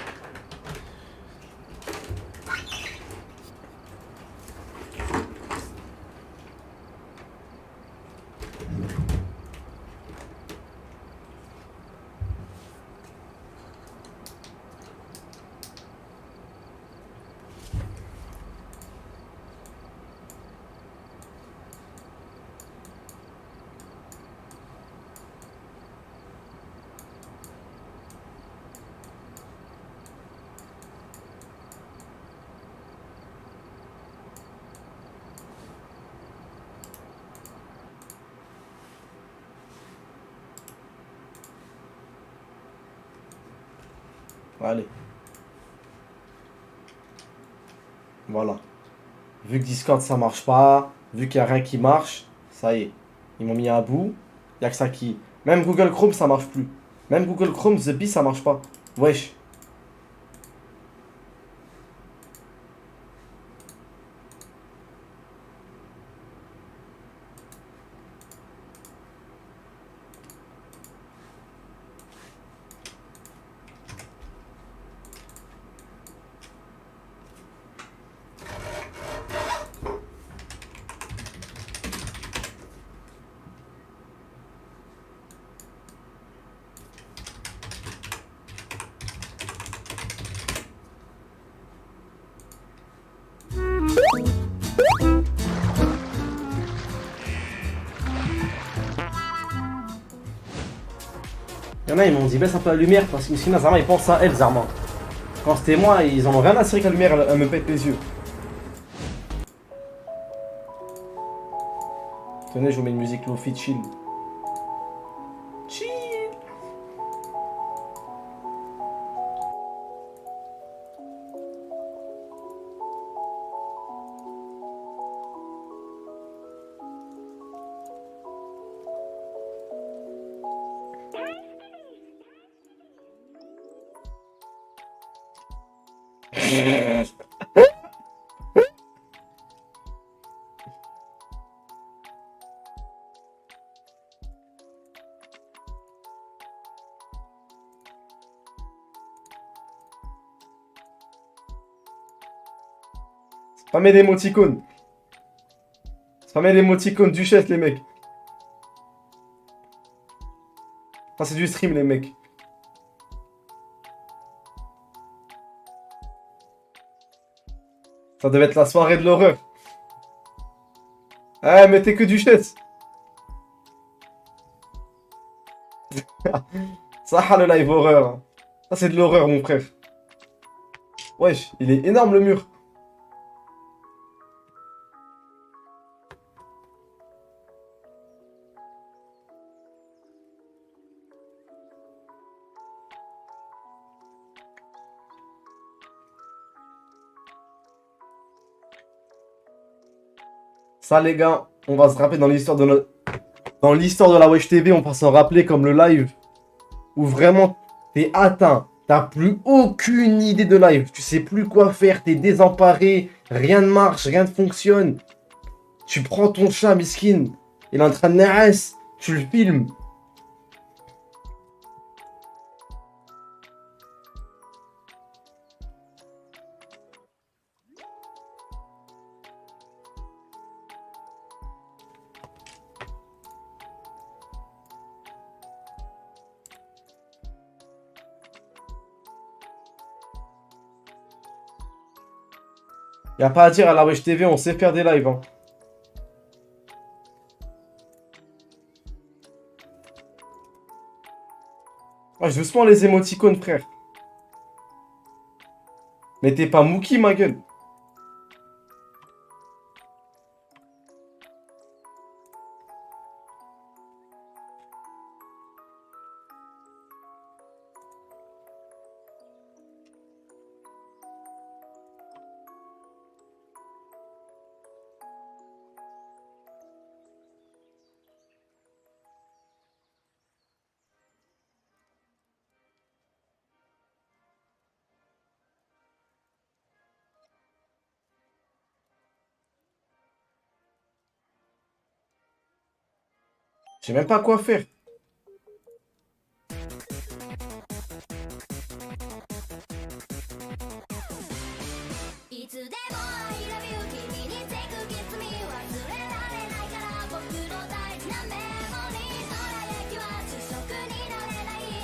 Allez. Voilà. Vu que Discord ça marche pas, vu qu'il n'y a rien qui marche, ça y est. Ils m'ont mis à bout. Il n'y a que ça qui... Même Google Chrome ça marche plus. Même Google Chrome, The Bee ça marche pas. Wesh. Y'en a, ils m'ont dit baisse un peu la lumière parce que sinon Zarma, ils pensent à elle, Zarma. Quand c'était moi, ils en ont rien à cirer que la lumière, elle me pète les yeux. Tenez, je vous mets une musique lofi chill. Chill. Spammez l'émoticône. Spammez l'émoticône duchesse, les mecs. Ça, c'est du stream, les mecs. Ça devait être la soirée de l'horreur. Eh, mettez que duchesse. Ça, le live horreur. Ça, c'est de l'horreur, mon frère. Wesh, il est énorme, le mur. Ça, les gars, on va se rappeler dans l'histoire de notre... Dans l'histoire de la Wesh TV, on va s'en rappeler comme le live où vraiment t'es atteint. T'as plus aucune idée de live. Tu sais plus quoi faire, t'es désemparé. Rien ne marche, rien ne fonctionne. Tu prends ton chat, miskin. Il est en train de naître. Tu le filmes. Y'a pas à dire à la Wesh TV, on sait faire des lives. Hein. Ouais, doucement les émoticônes, frère. Mais t'es pas Mookie, ma gueule. Je sais même pas quoi faire.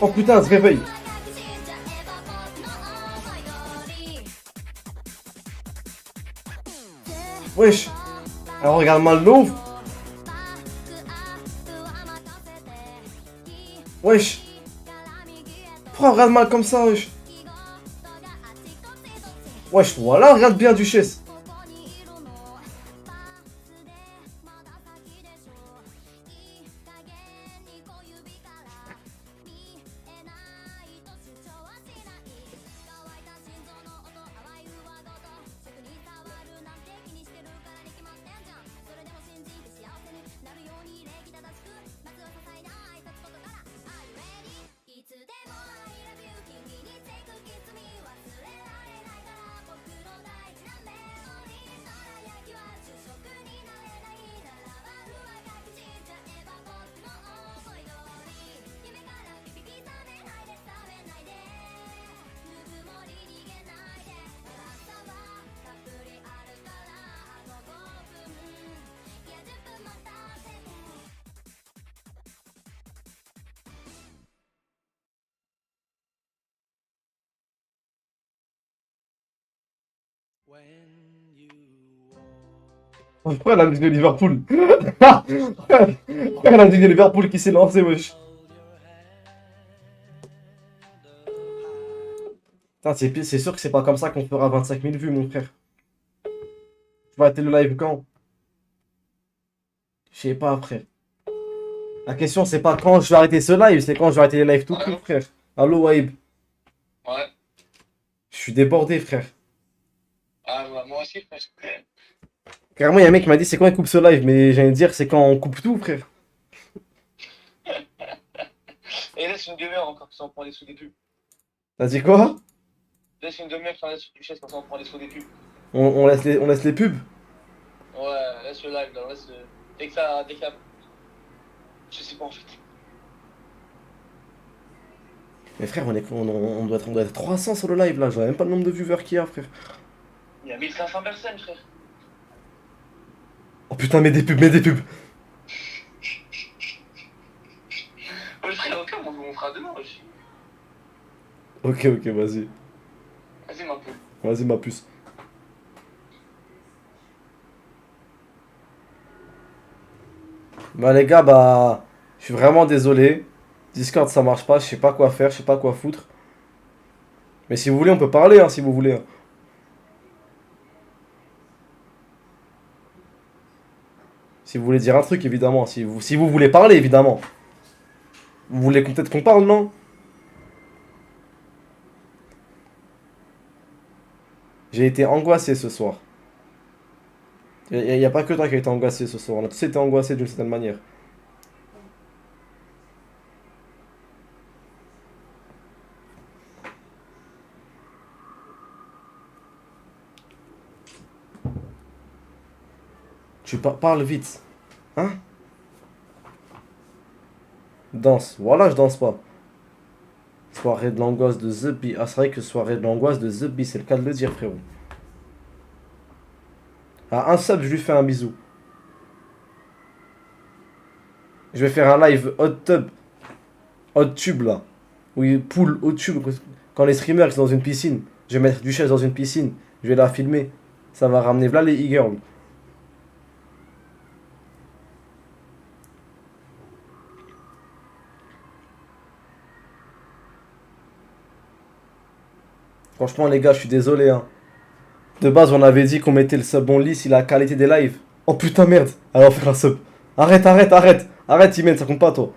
Oh putain, elle se réveille. Wesh. Alors regarde mal l'eau. Wesh. Pourquoi on regarde mal comme ça, wesh? Wesh, voilà, regarde bien, duchesse. Oh, pourquoi la musique de Liverpool? Pourquoi la musique de Liverpool qui s'est lancée, wesh? Putain, c'est sûr que c'est pas comme ça qu'on fera 25 000 vues, mon frère. Tu vas arrêter le live quand? Je sais pas, frère. La question, c'est pas quand je vais arrêter ce live, c'est quand je vais arrêter les lives tout court, frère. Allô, Waïb. Ouais. Je suis débordé, frère. Ah, bah, moi aussi, frère. Carrément, il y a un mec qui m'a dit c'est quand il coupe ce live, mais j'allais dire c'est quand on coupe tout, frère. Et laisse une demi-heure encore, ça on prend les sous des pubs. T'as dit quoi? Laisse une demi-heure, ça laisse sur Duchesse, comme ça on prend les sous des pubs. On laisse les pubs? Ouais, laisse le live, là, laisse le... Dès que ça... Je sais pas en fait. Mais frère, on doit être 300 sur le live là, je vois même pas le nombre de viewers qu'il y a, frère. Il y a 1500 personnes, frère. Oh putain, mets des pubs, mets des pubs. Ouais, frère, ok, on fera demain aussi. Ok, vas-y. Vas-y, ma poule. Vas-y, ma puce. Bah les gars, bah... Je suis vraiment désolé. Discord ça marche pas, je sais pas quoi faire, je sais pas quoi foutre. Mais si vous voulez, on peut parler, hein, si vous voulez. Hein. Si vous voulez dire un truc, évidemment. Si vous voulez parler, évidemment. Vous voulez peut-être qu'on parle, non? J'ai été angoissé ce soir. Il n'y a pas que toi qui a été angoissé ce soir. On a tous été angoissés d'une certaine manière. Tu parles vite. Hein? Danse. Voilà, je danse pas. Soirée de l'angoisse de The Bee. Ah, c'est vrai que soirée de l'angoisse de The Bee, c'est le cas de le dire, frérot. À un sub, je lui fais un bisou. Je vais faire un live hot tub. Hot tube, là. Oui, pool, hot tube. Quand les streamers sont dans une piscine, je vais mettre Duchesse dans une piscine. Je vais la filmer. Ça va ramener là les e-girls. Franchement, les gars, je suis désolé. Hein. De base, on avait dit qu'on mettait le sub only si la qualité des lives. Oh putain, merde. Alors, on va faire un sub. Arrête. Arrête, Imen, ça compte pas, toi.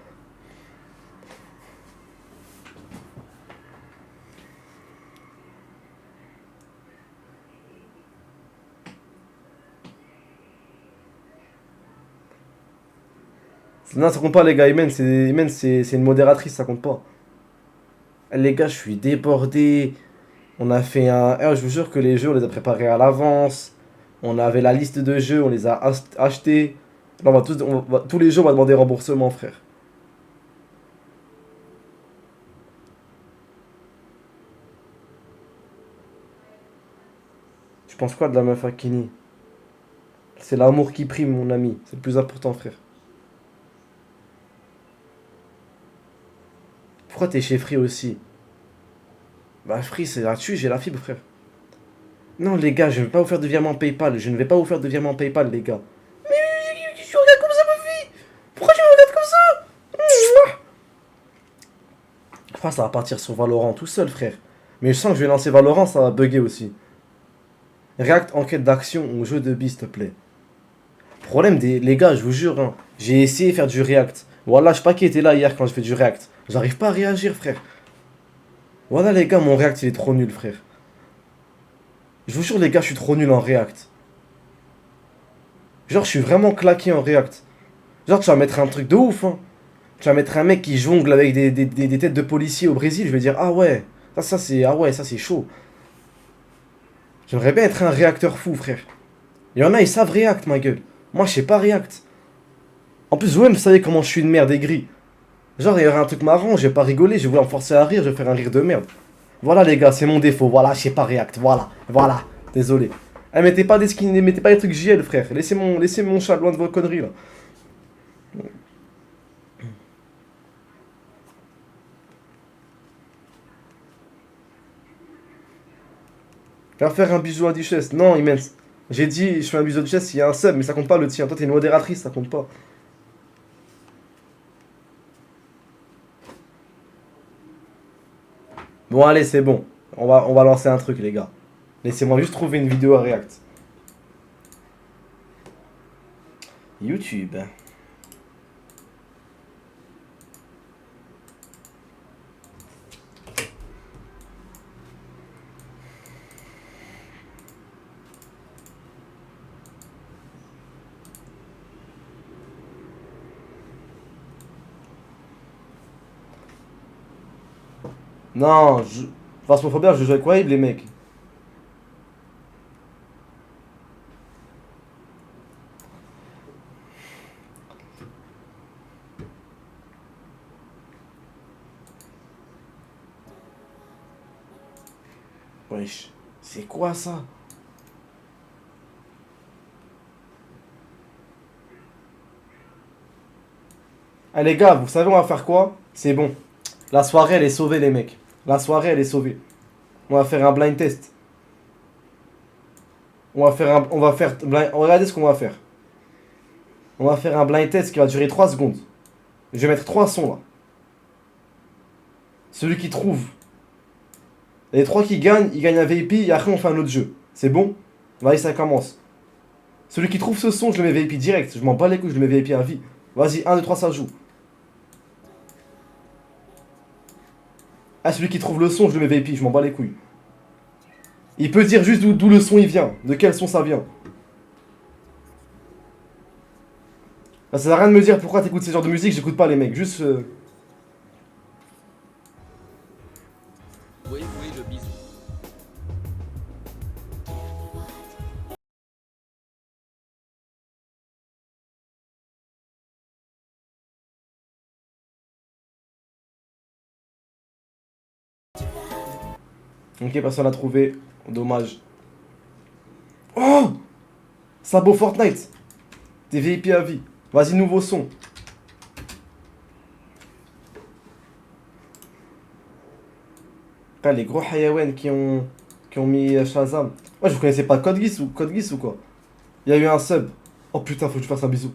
Non, ça compte pas, les gars. Imen, c'est une modératrice, ça compte pas. Les gars, je suis débordé. On a fait un... je vous jure que les jeux, on les a préparés à l'avance. On avait la liste de jeux, on les a achetés. Là, tous les jeux, on va demander remboursement, frère. Tu penses quoi de la meuf Akini? C'est l'amour qui prime, mon ami. C'est le plus important, frère. Pourquoi t'es chez Free aussi? Bah Free, c'est là-dessus, j'ai la fibre, frère. Non, les gars, je ne vais pas vous faire de virement PayPal. Je ne vais pas vous faire de virement PayPal, les gars. Mais tu regardes comme ça, ma fille? Pourquoi tu me regardes comme ça? Enfin, ça va partir sur Valorant tout seul, frère. Mais je sens que je vais lancer Valorant, ça va bugger aussi. React, enquête d'action ou jeu de billes, s'il te plaît. Problème des... Les gars, je vous jure, hein, j'ai essayé de faire du React. Voilà, je sais pas qui était là hier quand je fais du React. J'arrive pas à réagir, frère. Voilà, les gars, mon React, il est trop nul, frère. Je vous jure, les gars, je suis trop nul en React. Genre, je suis vraiment claqué en React. Genre, tu vas mettre un truc de ouf, hein. Tu vas mettre un mec qui jongle avec des têtes de policiers au Brésil, je vais dire, ah ouais, ça c'est chaud. J'aimerais bien être un réacteur fou, frère. Il y en a, ils savent React, ma gueule. Moi, je sais pas React. En plus, vous-même, vous savez comment je suis une merde aigrie. Genre, il y aurait un truc marrant, je vais pas rigoler, je vais vouloir me forcer à rire, je vais faire un rire de merde. Voilà, les gars, c'est mon défaut. Voilà, je sais pas React. Voilà. Désolé. Eh, mettez pas des skins, mettez pas des trucs JL, frère. Laissez mon chat loin de vos conneries, là. Viens faire un bisou à Duchesse. Non, immense. J'ai dit, je fais un bisou à Duchesse s'il y a un sub, mais ça compte pas le tien. Toi, t'es une modératrice, ça compte pas. Bon, allez, c'est bon. On va lancer un truc, les gars. Laissez-moi juste trouver une vidéo à react. YouTube. Non, Phasmophobia, je joue avec Wave, les mecs. Wesh, c'est quoi ça? Ah les gars, vous savez on va faire quoi? C'est bon. La soirée elle est sauvée les mecs. La soirée elle est sauvée. On va faire un blind test. Regardez ce qu'on va faire. On va faire un blind test qui va durer 3 secondes. Je vais mettre 3 sons là. Celui qui trouve les 3 qui gagnent, il gagne un VIP et après on fait un autre jeu. C'est bon? Vas-y, ça commence. Celui qui trouve ce son, je le mets VIP direct. Je m'en bats les couilles, je le mets VIP à vie. Vas-y, 1, 2, 3, ça joue. Ah, celui qui trouve le son, je le mets VIP, je m'en bats les couilles. Il peut dire juste d'où le son il vient, de quel son ça vient. Ça sert à rien de me dire pourquoi t'écoutes ce genre de musique, j'écoute pas les mecs, juste... Oui, le bisou. Ok, personne l'a trouvé. Dommage. Oh! Sabot Fortnite. T'es VIP à vie. Vas-y, nouveau son. Putain, les gros Hayawen qui ont mis Shazam. Moi, je vous connaissais pas Code Geass ou quoi? Il y a eu un sub. Oh putain, faut que je fasse un bisou.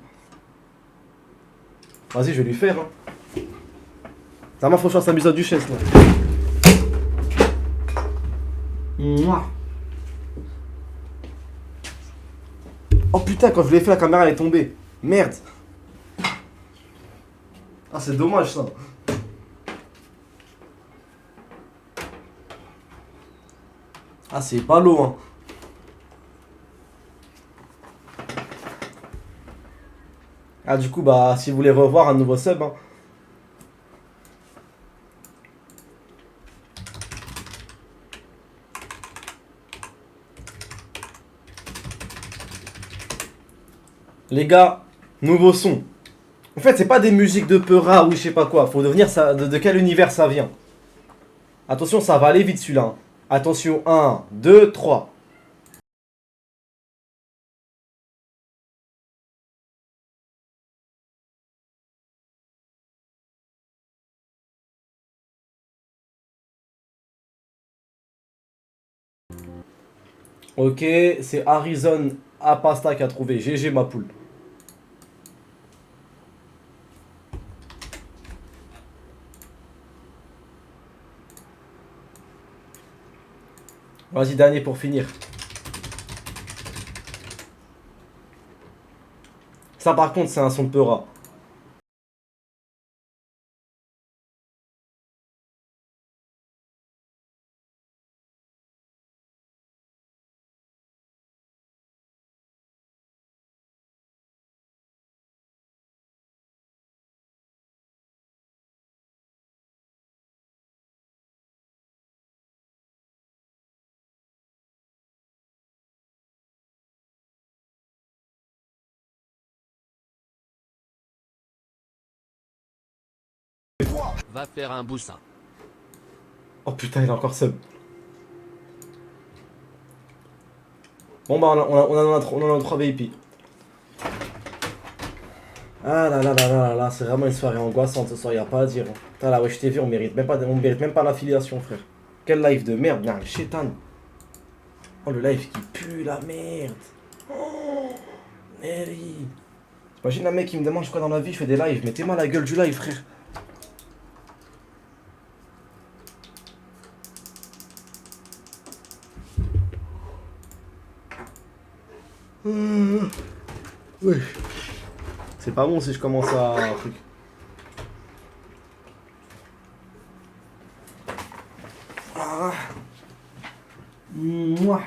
Vas-y, je vais lui faire. Hein. Ça m'a faut que je fasse un bisou à Duchesse là. Mouah. Oh putain, quand je l'ai fait, la caméra elle est tombée. Merde. Ah, c'est dommage ça. Ah, c'est pas l'eau, hein. Ah, du coup, bah, si vous voulez revoir un nouveau sub, hein. Les gars, nouveau son. En fait, c'est pas des musiques de Peura ou je sais pas quoi. Faut devenir ça, de quel univers ça vient. Attention, ça va aller vite celui-là. Hein. Attention, 1, 2, 3. Ok, c'est Harrison Apasta qui a trouvé. GG ma poule. Vas-y, dernier pour finir. Ça par contre, c'est un son de Peura. Va faire un boussin. Oh putain, il a encore sub. Bon bah on en a 3 VIP. Ah là là là là là, c'est vraiment une soirée angoissante ce soir, y'a pas à dire. Putain là, ouais, je t'ai vu, on mérite même pas l'affiliation, frère. Quel live de merde, bien, chétane. Oh, le live qui pue la merde. Oh, Mary. T'imagines un mec qui me demande quoi dans la vie, je fais des lives. Mettez-moi la gueule du live, frère. Oui. C'est pas bon si je commence à un truc. Ah. Mouah.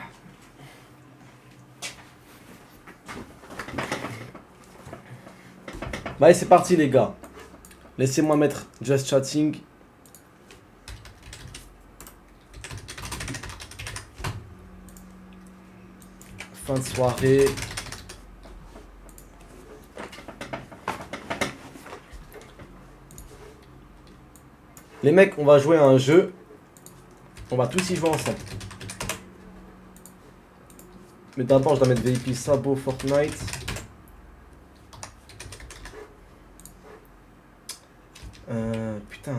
Bah allez, c'est parti les gars. Laissez-moi mettre Just Chatting. Fin de soirée. Les mecs, on va jouer à un jeu. On va tous y jouer ensemble. Mais d'abord, je dois mettre VIP Sabo Fortnite. Putain.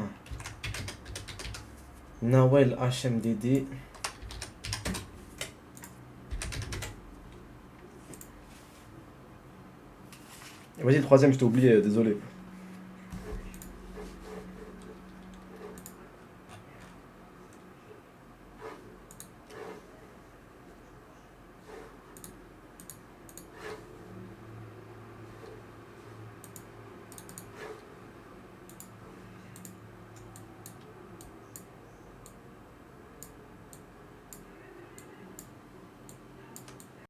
Nawel HMDD. Vas-y, le troisième, je t'ai oublié, désolé.